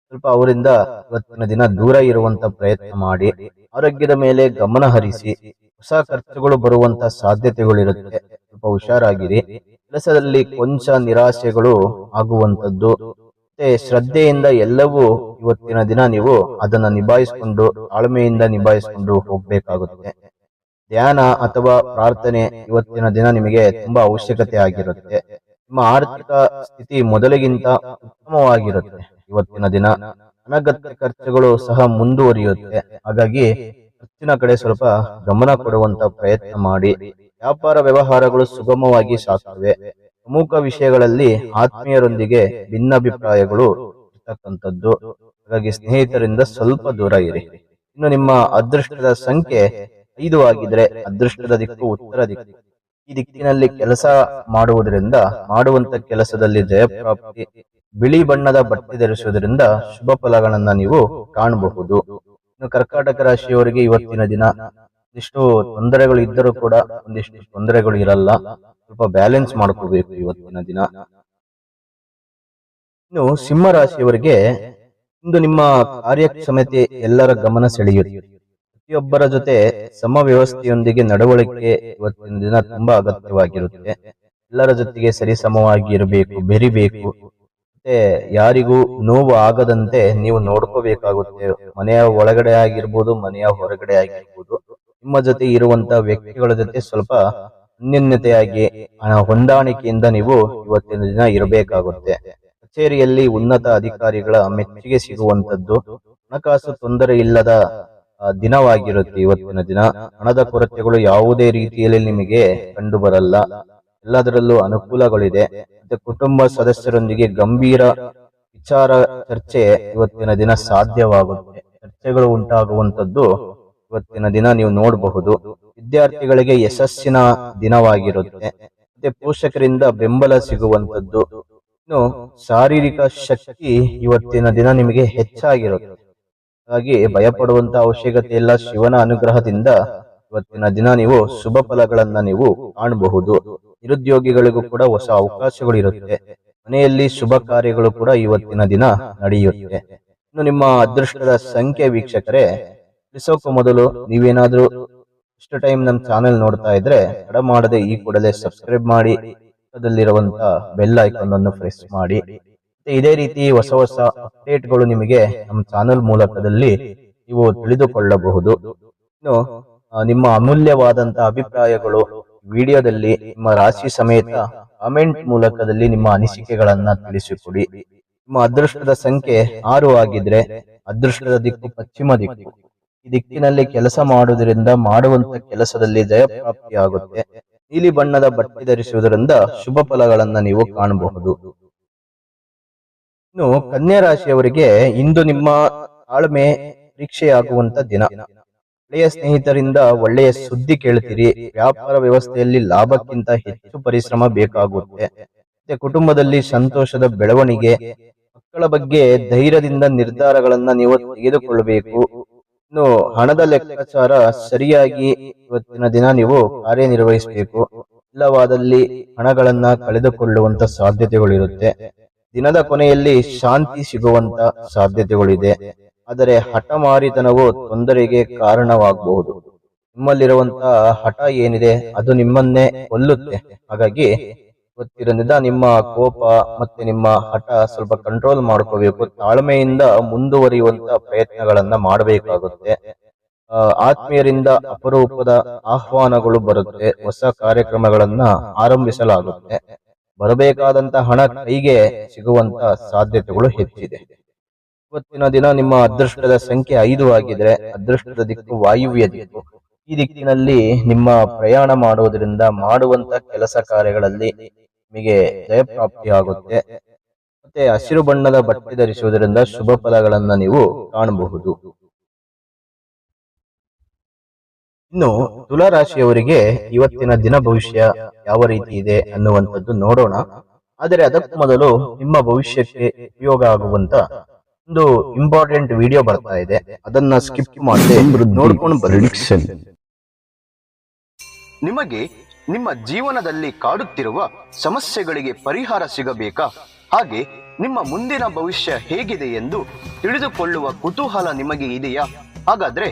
ಸ್ವಲ್ಪ ಅವರಿಂದ ಇವತ್ತಿನ ದಿನ ದೂರ ಇರುವಂತ ಪ್ರಯತ್ನ ಮಾಡಿ. ಆರೋಗ್ಯದ ಮೇಲೆ ಗಮನ ಹರಿಸಿ. ಹೊಸ ಖರ್ಚುಗಳು ಬರುವಂತ ಸಾಧ್ಯತೆಗಳಿರುತ್ತೆ. ಸ್ವಲ್ಪ ಹುಷಾರಾಗಿರಿ. ಕೆಲಸದಲ್ಲಿ ಕೊಂಚ ನಿರಾಶೆಗಳು ಆಗುವಂತದ್ದು. ಮತ್ತೆ ಶ್ರದ್ಧೆಯಿಂದ ಎಲ್ಲವೂ ಇವತ್ತಿನ ದಿನ ನೀವು ಅದನ್ನ ನಿಭಾಯಿಸಿಕೊಂಡು, ತಾಳ್ಮೆಯಿಂದ ನಿಭಾಯಿಸಿಕೊಂಡು ಹೋಗ್ಬೇಕಾಗುತ್ತೆ. ಧ್ಯಾನ ಅಥವಾ ಪ್ರಾರ್ಥನೆ ಇವತ್ತಿನ ದಿನ ನಿಮಗೆ ತುಂಬಾ ಅವಶ್ಯಕತೆ ಆಗಿರುತ್ತೆ. ನಿಮ್ಮ ಆರ್ಥಿಕ ಸ್ಥಿತಿ ಮೊದಲಿಗಿಂತ ಉತ್ತಮವಾಗಿರುತ್ತೆ. ಇವತ್ತಿನ ದಿನ ಅನಗತ್ಯ ಖರ್ಚುಗಳು ಸಹ ಮುಂದುವರಿಯುತ್ತೆ. ಹಾಗಾಗಿ ಖರ್ಚಿನ ಕಡೆ ಸ್ವಲ್ಪ ಗಮನ ಕೊಡುವಂತ ಪ್ರಯತ್ನ ಮಾಡಿ. ವ್ಯಾಪಾರ ವ್ಯವಹಾರಗಳು ಸುಗಮವಾಗಿ ಸಾಗುತ್ತವೆ. ಪ್ರಮುಖ ವಿಷಯಗಳಲ್ಲಿ ಆತ್ಮೀಯರೊಂದಿಗೆ ಭಿನ್ನಾಭಿಪ್ರಾಯಗಳು ಇರ್ತಕ್ಕಂಥದ್ದು. ಹಾಗಾಗಿ ಸ್ನೇಹಿತರಿಂದ ಸ್ವಲ್ಪ ದೂರ ಇರಿ. ಇನ್ನು ನಿಮ್ಮ ಅದೃಷ್ಟದ ಸಂಖ್ಯೆ 5 ಆಗಿದ್ರೆ ಅದೃಷ್ಟದ ದಿಕ್ಕು ಉತ್ತರ ದಿಕ್ಕು. ಈ ದಿಕ್ಕಿನಲ್ಲಿ ಕೆಲಸ ಮಾಡುವುದರಿಂದ ಮಾಡುವಂತ ಕೆಲಸದಲ್ಲಿ ಜಯಪ್ರಾಪ್ತಿ. ಬಿಳಿ ಬಣ್ಣದ ಬಟ್ಟೆ ಧರಿಸುವುದರಿಂದ ಶುಭ ಫಲಗಳನ್ನ ನೀವು ಕಾಣಬಹುದು. ಇನ್ನು ಕರ್ಕಾಟಕ ರಾಶಿಯವರಿಗೆ ಇವತ್ತಿನ ದಿನ ಒಂದಿಷ್ಟು ತೊಂದರೆಗಳು ಇದ್ದರೂ ಕೂಡ ಒಂದಿಷ್ಟು ತೊಂದರೆಗಳು ಇರಲ್ಲ. ಸ್ವಲ್ಪ ಬ್ಯಾಲೆನ್ಸ್ ಮಾಡ್ಕೋಬೇಕು ಇವತ್ತಿನ ದಿನ. ಇನ್ನು ಸಿಂಹ ರಾಶಿಯವರಿಗೆ ಇಂದು ನಿಮ್ಮ ಕಾರ್ಯಕ್ಷಮತೆ ಎಲ್ಲರ ಗಮನ ಸೆಳೆಯುತ್ತೆ. ಪ್ರತಿಯೊಬ್ಬರ ಜೊತೆ ಸಮವ್ಯವಸ್ಥೆಯೊಂದಿಗೆ ನಡವಳಿಕೆ ಇವತ್ತಿನ ದಿನ ತುಂಬಾ ಅಗತ್ಯವಾಗಿರುತ್ತೆ. ಎಲ್ಲರ ಜೊತೆಗೆ ಸರಿಸಮವಾಗಿ ಇರಬೇಕು, ಬೆರಿಬೇಕು. ಮತ್ತೆ ಯಾರಿಗೂ ನೋವು ಆಗದಂತೆ ನೀವು ನೋಡ್ಕೋಬೇಕಾಗುತ್ತೆ. ಮನೆಯ ಒಳಗಡೆ ಆಗಿರ್ಬೋದು, ಮನೆಯ ಹೊರಗಡೆ ಆಗಿರ್ಬೋದು. ನಿಮ್ಮ ಜೊತೆ ಇರುವಂತ ವ್ಯಕ್ತಿಗಳ ಜೊತೆ ಸ್ವಲ್ಪ ಅನ್ಯೋನ್ಯತೆಯಾಗಿ ಹೊಂದಾಣಿಕೆಯಿಂದ ನೀವು ಇವತ್ತಿನ ದಿನ ಇರಬೇಕಾಗುತ್ತೆ. ಕಚೇರಿಯಲ್ಲಿ ಉನ್ನತ ಅಧಿಕಾರಿಗಳ ಮೆಚ್ಚುಗೆ ಸಿಗುವಂತದ್ದು. ಹಣಕಾಸು ತೊಂದರೆ ಇಲ್ಲದ ದಿನವಾಗಿರುತ್ತೆ ಇವತ್ತಿನ ದಿನ. ಹಣದ ಕೊರತೆಗಳು ಯಾವುದೇ ರೀತಿಯಲ್ಲಿ ನಿಮಗೆ ಕಂಡು ಬರಲ್ಲ. ಎಲ್ಲದರಲ್ಲೂ ಅನುಕೂಲಗಳಿದೆ. ಮತ್ತೆ ಕುಟುಂಬ ಸದಸ್ಯರೊಂದಿಗೆ ಗಂಭೀರ ವಿಚಾರ ಚರ್ಚೆ ಇವತ್ತಿನ ದಿನ ಸಾಧ್ಯವಾಗುತ್ತೆ. ಚರ್ಚೆಗಳು ಉಂಟಾಗುವಂತದ್ದು ಇವತ್ತಿನ ದಿನ ನೀವು ನೋಡಬಹುದು. ವಿದ್ಯಾರ್ಥಿಗಳಿಗೆ ಯಶಸ್ಸಿನ ದಿನವಾಗಿರುತ್ತೆ. ಮತ್ತೆ ಪೋಷಕರಿಂದ ಬೆಂಬಲ ಸಿಗುವಂತದ್ದು. ಇನ್ನು ಶಾರೀರಿಕ ಶಕ್ತಿ ಇವತ್ತಿನ ದಿನ ನಿಮಗೆ ಹೆಚ್ಚಾಗಿರುತ್ತೆ. ಹಾಗಾಗಿ ಭಯಪಡುವಂತ ಅವಶ್ಯಕತೆ ಇಲ್ಲ. ಶಿವನ ಅನುಗ್ರಹದಿಂದ ಇವತ್ತಿನ ದಿನ ನೀವು ಶುಭ ಫಲಗಳನ್ನ ನೀವು ಕಾಣಬಹುದು. ನಿರುದ್ಯೋಗಿಗಳಿಗೂ ಕೂಡ ಹೊಸ ಅವಕಾಶಗಳು ಇರುತ್ತೆ. ಮನೆಯಲ್ಲಿ ಶುಭ ಕಾರ್ಯಗಳು ಕೂಡ ಇವತ್ತಿನ ದಿನ ನಡೆಯುತ್ತೆ. ಇನ್ನು ನಿಮ್ಮ ಅದೃಷ್ಟದ ಸಂಖ್ಯೆ ವೀಕ್ಷಕರೇ, ತಿಳಿಸೋಕೆ ಮೊದಲು ನೀವೇನಾದ್ರೂ ಇಷ್ಟು ಟೈಮ್ ನಮ್ಮ ಚಾನೆಲ್ ನೋಡ್ತಾ ಇದ್ರೆ ತಡ ಮಾಡದೆ ಈ ಕೂಡಲೇ ಸಬ್ಸ್ಕ್ರೈಬ್ ಮಾಡಿ, ಪಕ್ಕದಲ್ಲಿರುವಂತ ಬೆಲ್ ಐಕಾನ್ ಅನ್ನು ಪ್ರೆಸ್ ಮಾಡಿ. ಇದೇ ರೀತಿ ಹೊಸ ಹೊಸ ಅಪ್ಡೇಟ್ಗಳು ನಿಮಗೆ ನಮ್ಮ ಚಾನೆಲ್ ಮೂಲಕದಲ್ಲಿ ನೀವು ತಿಳಿದುಕೊಳ್ಳಬಹುದು. ಇನ್ನು ನಿಮ್ಮ ಅಮೂಲ್ಯವಾದಂತ ಅಭಿಪ್ರಾಯಗಳು ವಿಡಿಯೋದಲ್ಲಿ ನಿಮ್ಮ ರಾಶಿ ಸಮೇತ ಕಾಮೆಂಟ್ ಮೂಲಕದಲ್ಲಿ ನಿಮ್ಮ ಅನಿಸಿಕೆಗಳನ್ನ ತಿಳಿಸಿಕೊಡಿ. ನಿಮ್ಮ ಅದೃಷ್ಟದ ಸಂಖ್ಯೆ 6 ಆಗಿದ್ರೆ ಅದೃಷ್ಟದ ದಿಕ್ಕು ಪಶ್ಚಿಮ ದಿಕ್ಕು. ಈ ದಿಕ್ಕಿನಲ್ಲಿ ಕೆಲಸ ಮಾಡುವುದರಿಂದ ಮಾಡುವಂತ ಕೆಲಸದಲ್ಲಿ ಜಯಪ್ರಾಪ್ತಿಯಾಗುತ್ತೆ. ನೀಲಿ ಬಣ್ಣದ ಬಟ್ಟೆ ಧರಿಸುವುದರಿಂದ ಶುಭ ಫಲಗಳನ್ನ ನೀವು ಕಾಣಬಹುದು. ಇನ್ನು ಕನ್ಯಾ ರಾಶಿಯವರಿಗೆ ಇಂದು ನಿಮ್ಮ ತಾಳ್ಮೆ ಪರೀಕ್ಷೆಯಾಗುವಂತ ದಿನ. ಹಳೆಯ ಸ್ನೇಹಿತರಿಂದ ಒಳ್ಳೆಯ ಸುದ್ದಿ ಕೇಳ್ತೀರಿ. ವ್ಯಾಪಾರ ವ್ಯವಸ್ಥೆಯಲ್ಲಿ ಲಾಭಕ್ಕಿಂತ ಹೆಚ್ಚು ಪರಿಶ್ರಮ ಬೇಕಾಗುತ್ತೆ. ಮತ್ತೆ ಕುಟುಂಬದಲ್ಲಿ ಸಂತೋಷದ ಬೆಳವಣಿಗೆ. ಮಕ್ಕಳ ಬಗ್ಗೆ ಧೈರ್ಯದಿಂದ ನಿರ್ಧಾರಗಳನ್ನ ನೀವು ತೆಗೆದುಕೊಳ್ಳಬೇಕು. ಇನ್ನು ಹಣದ ಲೆಕ್ಕಾಚಾರ ಸರಿಯಾಗಿ ಇವತ್ತಿನ ದಿನ ನೀವು ಕಾರ್ಯನಿರ್ವಹಿಸಬೇಕು. ಇಲ್ಲವಾದಲ್ಲಿ ಹಣಗಳನ್ನ ಕಳೆದುಕೊಳ್ಳುವಂತ ಸಾಧ್ಯತೆಗಳಿರುತ್ತೆ. ದಿನದ ಕೊನೆಯಲ್ಲಿ ಶಾಂತಿ ಸಿಗುವಂತ ಸಾಧ್ಯತೆಗಳಿದೆ. ಆದರೆ ಹಠಮಾರಿತನವು ತೊಂದರೆಗೆ ಕಾರಣವಾಗಬಹುದು. ನಿಮ್ಮಲ್ಲಿರುವಂತ ಹಠ ಏನಿದೆ ಅದು ನಿಮ್ಮನ್ನೇ ಕೊಲ್ಲುತ್ತೆ. ಹಾಗಾಗಿ ಇವತ್ತಿನಿಂದ ನಿಮ್ಮ ಕೋಪ ಮತ್ತೆ ನಿಮ್ಮ ಹಠ ಸ್ವಲ್ಪ ಕಂಟ್ರೋಲ್ ಮಾಡ್ಕೋಬೇಕು. ತಾಳ್ಮೆಯಿಂದ ಮುಂದುವರಿಯುವಂತ ಪ್ರಯತ್ನಗಳನ್ನ ಮಾಡಬೇಕಾಗುತ್ತೆ. ಆತ್ಮೀಯರಿಂದ ಅಪರೂಪದ ಆಹ್ವಾನಗಳು ಬರುತ್ತೆ. ಹೊಸ ಕಾರ್ಯಕ್ರಮಗಳನ್ನ ಆರಂಭಿಸಲಾಗುತ್ತೆ. ಬರಬೇಕಾದಂತ ಹಣ ಕೈಗೆ ಸಿಗುವಂತ ಸಾಧ್ಯತೆಗಳು ಹೆಚ್ಚಿದೆ. ಇವತ್ತಿನ ದಿನ ನಿಮ್ಮ ಅದೃಷ್ಟದ ಸಂಖ್ಯೆ 5 ಆಗಿದ್ರೆ ಅದೃಷ್ಟದ ದಿಕ್ಕು ವಾಯುವ್ಯ ದಿಕ್ಕು. ಈ ದಿಕ್ಕಿನಲ್ಲಿ ನಿಮ್ಮ ಪ್ರಯಾಣ ಮಾಡುವುದರಿಂದ ಮಾಡುವಂತ ಕೆಲಸ ಕಾರ್ಯಗಳಲ್ಲಿ ನಿಮಗೆ ಜಯಪ್ರಾಪ್ತಿಯಾಗುತ್ತೆ. ಮತ್ತೆ ಹಸಿರು ಬಣ್ಣದ ಬಟ್ಟೆ ಧರಿಸುವುದರಿಂದ ಶುಭ ಫಲಗಳನ್ನ ನೀವು ಕಾಣಬಹುದು. ಇನ್ನು ತುಲಾ ರಾಶಿಯವರಿಗೆ ಇವತ್ತಿನ ದಿನ ಭವಿಷ್ಯ ಯಾವ ರೀತಿ ಇದೆ ಅನ್ನುವಂಥದ್ದು ನೋಡೋಣ. ಆದರೆ ಅದಕ್ಕೂ ಮೊದಲು ನಿಮ್ಮ ಭವಿಷ್ಯಕ್ಕೆ ಉಪಯೋಗ ಆಗುವಂತ ಒಂದು ಇಂಪಾರ್ಟೆಂಟ್ ವಿಡಿಯೋ ಬರ್ತಾ ಇದೆ. ಅದನ್ನ ಸ್ಕಿಪ್ ಮಾಡದೆ ನೋಡ್ಕೊಂಡು ಬನ್ನಿ. ನಿಮಗೆ ನಿಮ್ಮ ಜೀವನದಲ್ಲಿ ಕಾಡುತ್ತಿರುವ ಸಮಸ್ಯೆಗಳಿಗೆ ಪರಿಹಾರ ಸಿಗಬೇಕಾ? ಹಾಗೆ ನಿಮ್ಮ ಮುಂದಿನ ಭವಿಷ್ಯ ಹೇಗಿದೆ ಎಂದು ತಿಳಿದುಕೊಳ್ಳುವ ಕುತೂಹಲ ನಿಮಗೆ ಇದೆಯಾ? ಹಾಗಾದ್ರೆ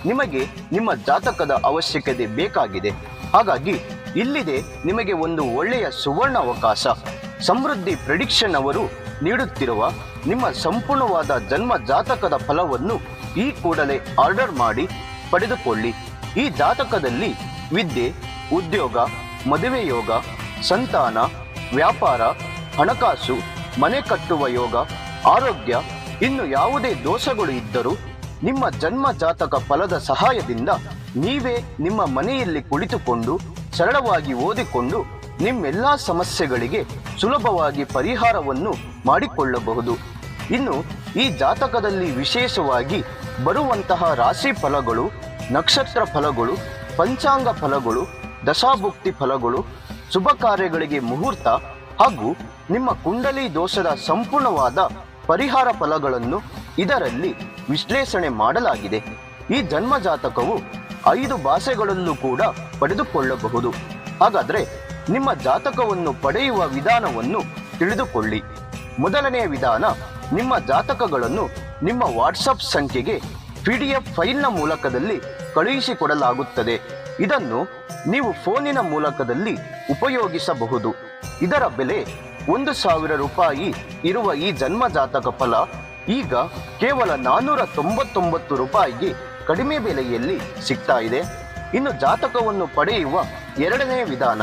ನಿಮಗೆ ನಿಮ್ಮ ಜಾತಕದ ಅವಶ್ಯಕತೆ ಬೇಕಾಗಿದೆ. ಹಾಗಾಗಿ ಇಲ್ಲಿದೆ ನಿಮಗೆ ಒಂದು ಒಳ್ಳೆಯ ಸುವರ್ಣ ಅವಕಾಶ. ಸಮೃದ್ಧಿ ಪ್ರೆಡಿಕ್ಷನ್ ಅವರು ನೀಡುತ್ತಿರುವ ನಿಮ್ಮ ಸಂಪೂರ್ಣವಾದ ಜನ್ಮ ಜಾತಕದ ಫಲವನ್ನು ಈ ಕೂಡಲೇ ಆರ್ಡರ್ ಮಾಡಿ ಪಡೆದುಕೊಳ್ಳಿ. ಈ ಜಾತಕದಲ್ಲಿ ವಿದ್ಯೆ, ಉದ್ಯೋಗ, ಮದುವೆ ಯೋಗ, ಸಂತಾನ, ವ್ಯಾಪಾರ, ಹಣಕಾಸು, ಮನೆ ಕಟ್ಟುವ ಯೋಗ, ಆರೋಗ್ಯ, ಇನ್ನು ಯಾವುದೇ ದೋಷಗಳು ಇದ್ದರೂ ನಿಮ್ಮ ಜನ್ಮ ಜಾತಕ ಫಲದ ಸಹಾಯದಿಂದ ನೀವೇ ನಿಮ್ಮ ಮನೆಯಲ್ಲಿ ಕುಳಿತುಕೊಂಡು ಸರಳವಾಗಿ ಓದಿಕೊಂಡು ನಿಮ್ಮೆಲ್ಲಾ ಸಮಸ್ಯೆಗಳಿಗೆ ಸುಲಭವಾಗಿ ಪರಿಹಾರವನ್ನು ಮಾಡಿಕೊಳ್ಳಬಹುದು. ಇನ್ನು ಈ ಜಾತಕದಲ್ಲಿ ವಿಶೇಷವಾಗಿ ಬರುವಂತಹ ರಾಶಿ ಫಲಗಳು, ನಕ್ಷತ್ರ ಫಲಗಳು, ಪಂಚಾಂಗ ಫಲಗಳು, ದಶಾಭುಕ್ತಿ ಫಲಗಳು, ಶುಭ ಕಾರ್ಯಗಳಿಗೆ ಮುಹೂರ್ತ ಹಾಗೂ ನಿಮ್ಮ ಕುಂಡಲಿ ದೋಷದ ಸಂಪೂರ್ಣವಾದ ಪರಿಹಾರ ಫಲಗಳನ್ನು ಇದರಲ್ಲಿ ವಿಶ್ಲೇಷಣೆ ಮಾಡಲಾಗಿದೆ. ಈ ಜನ್ಮ ಜಾತಕವು 5 ಭಾಷೆಗಳಲ್ಲೂ ಕೂಡ ಪಡೆದುಕೊಳ್ಳಬಹುದು. ಹಾಗಾದ್ರೆ ನಿಮ್ಮ ಜಾತಕವನ್ನು ಪಡೆಯುವ ವಿಧಾನವನ್ನು ತಿಳಿದುಕೊಳ್ಳಿ. ಮೊದಲನೆಯ ವಿಧಾನ, ನಿಮ್ಮ ಜಾತಕಗಳನ್ನು ನಿಮ್ಮ ವಾಟ್ಸಪ್ ಸಂಖ್ಯೆಗೆ PDF ಫೈಲ್ನ ಮೂಲಕದಲ್ಲಿ ಕಳುಹಿಸಿಕೊಡಲಾಗುತ್ತದೆ. ಇದನ್ನು ನೀವು ಫೋನಿನ ಮೂಲಕದಲ್ಲಿ ಉಪಯೋಗಿಸಬಹುದು. ಇದರ ಬೆಲೆ 1,000 ರೂಪಾಯಿ ಇರುವ ಈ ಜನ್ಮ ಜಾತಕ ಫಲ ಈಗ ಕೇವಲ 499 ರೂಪಾಯಿಗೆ ಕಡಿಮೆ ಬೆಲೆಯಲ್ಲಿ ಸಿಗ್ತಾ ಇದೆ. ಇನ್ನು ಜಾತಕವನ್ನು ಪಡೆಯುವ ಎರಡನೆಯ ವಿಧಾನ,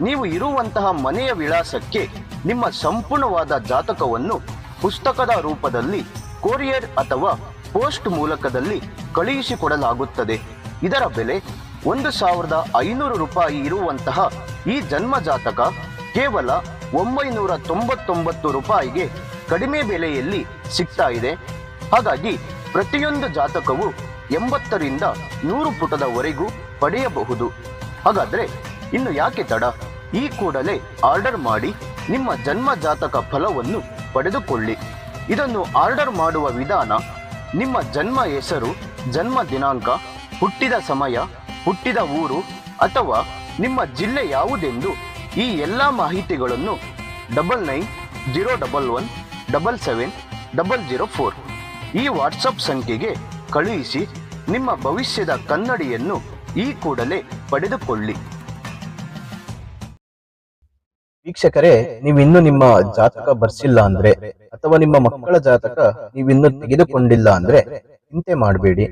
ನೀವು ಇರುವಂತಹ ಮನೆಯ ವಿಳಾಸಕ್ಕೆ ನಿಮ್ಮ ಸಂಪೂರ್ಣವಾದ ಜಾತಕವನ್ನು ಪುಸ್ತಕದ ರೂಪದಲ್ಲಿ ಕೊರಿಯರ್ ಅಥವಾ ಪೋಸ್ಟ್ ಮೂಲಕದಲ್ಲಿ ಕಳುಹಿಸಿಕೊಡಲಾಗುತ್ತದೆ. ಇದರ ಬೆಲೆ 1,500 ರೂಪಾಯಿ ಇರುವಂತಹ ಈ ಜನ್ಮ ಜಾತಕ ಕೇವಲ 999 ರೂಪಾಯಿಗೆ ಕಡಿಮೆ ಬೆಲೆಯಲ್ಲಿ ಸಿಗ್ತಾ ಇದೆ. ಹಾಗಾಗಿ ಪ್ರತಿಯೊಂದು ಜಾತಕವು 80ರಿಂದ 100 ಪುಟದವರೆಗೂ ಪಡೆಯಬಹುದು. ಹಾಗಾದ್ರೆ ಇನ್ನು ಯಾಕೆ ತಡ? ಈ ಕೂಡಲೇ ಆರ್ಡರ್ ಮಾಡಿ ನಿಮ್ಮ ಜನ್ಮ ಜಾತಕ ಫಲವನ್ನು ಪಡೆದುಕೊಳ್ಳಿ. ಇದನ್ನು ಆರ್ಡರ್ ಮಾಡುವ ವಿಧಾನ, ನಿಮ್ಮ ಜನ್ಮ ಹೆಸರು, ಜನ್ಮ ದಿನಾಂಕ, ಹುಟ್ಟಿದ ಸಮಯ, ಹುಟ್ಟಿದ ಊರು ಅಥವಾ ನಿಮ್ಮ ಜಿಲ್ಲೆ ಯಾವುದೆಂದು ಈ ಎಲ್ಲ ಮಾಹಿತಿಗಳನ್ನು 9901177004 ಈ ವಾಟ್ಸಪ್ ಸಂಖ್ಯೆಗೆ ಕಳುಹಿಸಿ ನಿಮ್ಮ ಭವಿಷ್ಯದ ಕನ್ನಡಿಯನ್ನು ಈ ಕೂಡಲೇ ಪಡೆದುಕೊಳ್ಳಿ. ವೀಕ್ಷಕರೇ, ನೀವಿನ್ನು ನಿಮ್ಮ ಜಾತಕ ಬರ್ಸಿಲ್ಲ ಅಂದ್ರೆ ಅಥವಾ ನಿಮ್ಮ ಮಕ್ಕಳ ಜಾತಕ ನೀವಿನ್ನು ತೆಗೆದುಕೊಂಡಿಲ್ಲ ಅಂದ್ರೆ ಚಿಂತೆ ಮಾಡಬೇಡಿ.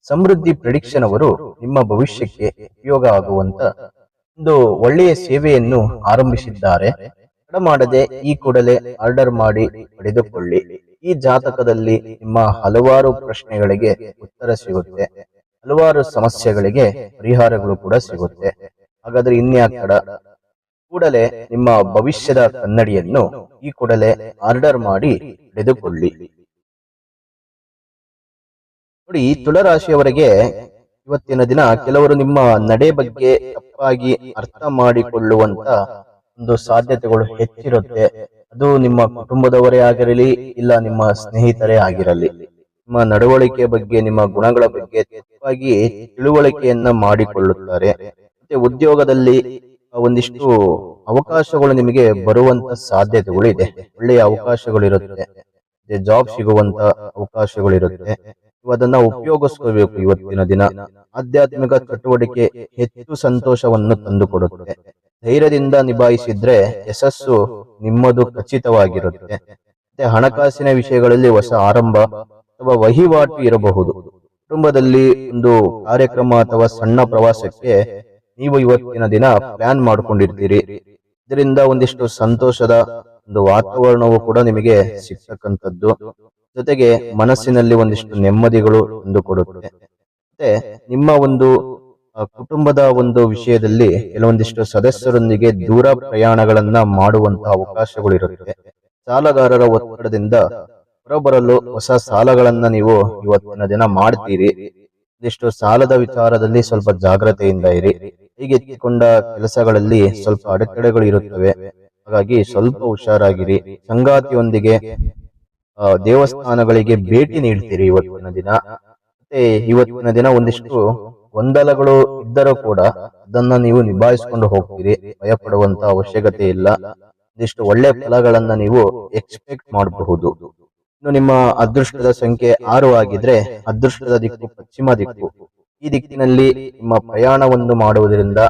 ಸಮೃದ್ಧಿ ಪ್ರೆಡಿಕ್ಷನ್ ಅವರು ನಿಮ್ಮ ಭವಿಷ್ಯಕ್ಕೆ ಉಪಯೋಗ ಆಗುವಂತ ಒಂದು ಒಳ್ಳೆಯ ಸೇವೆಯನ್ನು ಆರಂಭಿಸಿದ್ದಾರೆ. ತಡ ಮಾಡದೆ ಈ ಕೂಡಲೇ ಆರ್ಡರ್ ಮಾಡಿ ಪಡೆದುಕೊಳ್ಳಿ. ಈ ಜಾತಕದಲ್ಲಿ ನಿಮ್ಮ ಹಲವಾರು ಪ್ರಶ್ನೆಗಳಿಗೆ ಉತ್ತರ ಸಿಗುತ್ತೆ, ಹಲವಾರು ಸಮಸ್ಯೆಗಳಿಗೆ ಪರಿಹಾರಗಳು ಕೂಡ ಸಿಗುತ್ತೆ. ಹಾಗಾದ್ರೆ ಇನ್ಯಾಕೆ ತಡ? ಕೂಡಲೇ ನಿಮ್ಮ ಭವಿಷ್ಯದ ಕನ್ನಡಿಯನ್ನು ಈ ಕೂಡಲೇ ಆರ್ಡರ್ ಮಾಡಿ ಪಡೆದುಕೊಳ್ಳಿ. ನೋಡಿ, ತುಲಾರಾಶಿಯವರಿಗೆ ಇವತ್ತಿನ ದಿನ ಕೆಲವರು ನಿಮ್ಮ ನಡೆ ಬಗ್ಗೆ ತಪ್ಪಾಗಿ ಅರ್ಥ ಮಾಡಿಕೊಳ್ಳುವಂತ ಒಂದು ಸಾಧ್ಯತೆಗಳು ಹೆಚ್ಚಿರುತ್ತೆ. ಅದು ನಿಮ್ಮ ಕುಟುಂಬದವರೇ ಆಗಿರಲಿ, ಇಲ್ಲ ನಿಮ್ಮ ಸ್ನೇಹಿತರೇ ಆಗಿರಲಿ, ನಿಮ್ಮ ನಡವಳಿಕೆ ಬಗ್ಗೆ, ನಿಮ್ಮ ಗುಣಗಳ ಬಗ್ಗೆ ತಪ್ಪಾಗಿ ತಿಳುವಳಿಕೆಯನ್ನ ಮಾಡಿಕೊಳ್ಳುತ್ತಾರೆ. ಮತ್ತೆ ಉದ್ಯೋಗದಲ್ಲಿ ಒಂದಿಷ್ಟು ಅವಕಾಶಗಳು ನಿಮಗೆ ಬರುವಂತ ಸಾಧ್ಯತೆಗಳು ಇದೆ. ಒಳ್ಳೆಯ ಅವಕಾಶಗಳಿರುತ್ತೆ, ಜಾಬ್ ಸಿಗುವಂತ ಅವಕಾಶಗಳಿರುತ್ತೆ. ಅದನ್ನ ಉಪಯೋಗಿಸ್ಕೋಬೇಕು. ಇವತ್ತಿನ ದಿನ ಆಧ್ಯಾತ್ಮಿಕ ಚಟುವಟಿಕೆ ಹೆಚ್ಚು ಸಂತೋಷವನ್ನು ತಂದುಕೊಡುತ್ತೆ. ಧೈರ್ಯದಿಂದ ನಿಭಾಯಿಸಿದ್ರೆ ಯಶಸ್ಸು ನಿಮ್ಮದು ಖಚಿತವಾಗಿರುತ್ತೆ. ಮತ್ತೆ ಹಣಕಾಸಿನ ವಿಷಯಗಳಲ್ಲಿ ಹೊಸ ಆರಂಭ ಅಥವಾ ವಹಿವಾಟು ಇರಬಹುದು. ಕುಟುಂಬದಲ್ಲಿ ಒಂದು ಕಾರ್ಯಕ್ರಮ ಅಥವಾ ಸಣ್ಣ ಪ್ರವಾಸಕ್ಕೆ ನೀವು ಇವತ್ತಿನ ದಿನ ಪ್ಲಾನ್ ಮಾಡ್ಕೊಂಡಿರ್ತೀರಿ. ಇದರಿಂದ ಒಂದಿಷ್ಟು ಸಂತೋಷದ ಒಂದು ವಾತಾವರಣವು ಕೂಡ ನಿಮಗೆ ಸಿಗ್ತಕ್ಕಂಥದ್ದು. ಜೊತೆಗೆ ಮನಸ್ಸಿನಲ್ಲಿ ಒಂದಿಷ್ಟು ನೆಮ್ಮದಿಗಳು ತಂದುಕೊಡುತ್ತೆ. ಮತ್ತೆ ನಿಮ್ಮ ಒಂದು ಕುಟುಂಬದ ಒಂದು ವಿಷಯದಲ್ಲಿ ಕೆಲವೊಂದಿಷ್ಟು ಸದಸ್ಯರೊಂದಿಗೆ ದೂರ ಪ್ರಯಾಣಗಳನ್ನ ಮಾಡುವಂತಹ ಅವಕಾಶಗಳು ಇರುತ್ತೆ. ಸಾಲಗಾರರ ಒತ್ತಡದಿಂದ ಹೊರಬರಲು ಹೊಸ ಸಾಲಗಳನ್ನ ನೀವು ಇವತ್ತಿನ ದಿನ ಮಾಡ್ತೀರಿ. ಒಂದಿಷ್ಟು ಸಾಲದ ವಿಚಾರದಲ್ಲಿ ಸ್ವಲ್ಪ ಜಾಗ್ರತೆಯಿಂದ ಇರಿ. ಹೀಗೆತ್ತಿಕೊಂಡ ಕೆಲಸಗಳಲ್ಲಿ ಸ್ವಲ್ಪ ಅಡೆತಡೆಗಳು ಇರುತ್ತವೆ. ಹಾಗಾಗಿ ಸ್ವಲ್ಪ ಹುಷಾರಾಗಿರಿ. ಸಂಗಾತಿಯೊಂದಿಗೆ ದೇವಸ್ಥಾನಗಳಿಗೆ ಭೇಟಿ ನೀಡ್ತೀರಿ ಇವತ್ತಿನ ದಿನ. ಮತ್ತೆ ಇವತ್ತಿನ ದಿನ ಒಂದಿಷ್ಟು ಗೊಂದಲಗಳು ಇದ್ದರೂ ಕೂಡ ಅದನ್ನ ನೀವು ನಿಭಾಯಿಸಿಕೊಂಡು ಹೋಗ್ತೀರಿ. ಭಯಪಡುವಂತ ಅವಶ್ಯಕತೆ ಇಲ್ಲ. ಒಂದಿಷ್ಟು ಒಳ್ಳೆ ಫಲಗಳನ್ನ ನೀವು ಎಕ್ಸ್ಪೆಕ್ಟ್ ಮಾಡಬಹುದು. ಇನ್ನು ನಿಮ್ಮ ಅದೃಷ್ಟದ ಸಂಖ್ಯೆ 6 ಆಗಿದ್ರೆ ಅದೃಷ್ಟದ ದಿಕ್ಕು ಪಶ್ಚಿಮ ದಿಕ್ಕು. ಈ ದಿಕ್ಕಿನಲ್ಲಿ ನಿಮ್ಮ ಪ್ರಯಾಣವನ್ನು ಮಾಡುವುದರಿಂದ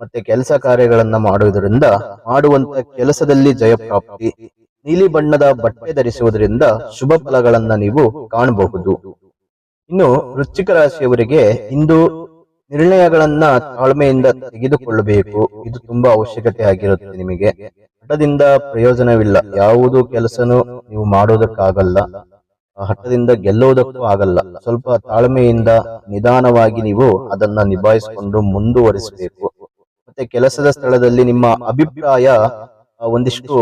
ಮತ್ತೆ ಕೆಲಸ ಕಾರ್ಯಗಳನ್ನ ಮಾಡುವುದರಿಂದ ಮಾಡುವಂತ ಕೆಲಸದಲ್ಲಿ ಜಯಪ್ರಾಪ್ತಿ. ನೀಲಿ ಬಣ್ಣದ ಬಟ್ಟೆ ಧರಿಸುವುದರಿಂದ ಶುಭ ಫಲಗಳನ್ನ ನೀವು ಕಾಣಬಹುದು. ಇನ್ನು ವೃಶ್ಚಿಕ ರಾಶಿಯವರಿಗೆ ಇಂದು ನಿರ್ಣಯಗಳನ್ನ ತಾಳ್ಮೆಯಿಂದ ತೆಗೆದುಕೊಳ್ಳಬೇಕು. ಇದು ತುಂಬಾ ಅವಶ್ಯಕತೆ ಆಗಿರುತ್ತೆ ನಿಮಗೆ. ಹಠದಿಂದ ಪ್ರಯೋಜನವಿಲ್ಲ. ಯಾವುದೋ ಕೆಲಸನೂ ನೀವು ಮಾಡೋದಕ್ಕಾಗಲ್ಲ. ಹಠದಿಂದ ಗೆಲ್ಲೋದಕ್ಕೂ ಆಗಲ್ಲ. ಸ್ವಲ್ಪ ತಾಳ್ಮೆಯಿಂದ ನಿಧಾನವಾಗಿ ನೀವು ಅದನ್ನ ನಿಭಾಯಿಸಿಕೊಂಡು ಮುಂದುವರಿಸಬೇಕು. ಮತ್ತೆ ಕೆಲಸದ ಸ್ಥಳದಲ್ಲಿ ನಿಮ್ಮ ಅಭಿಪ್ರಾಯ ಒಂದಿಷ್ಟು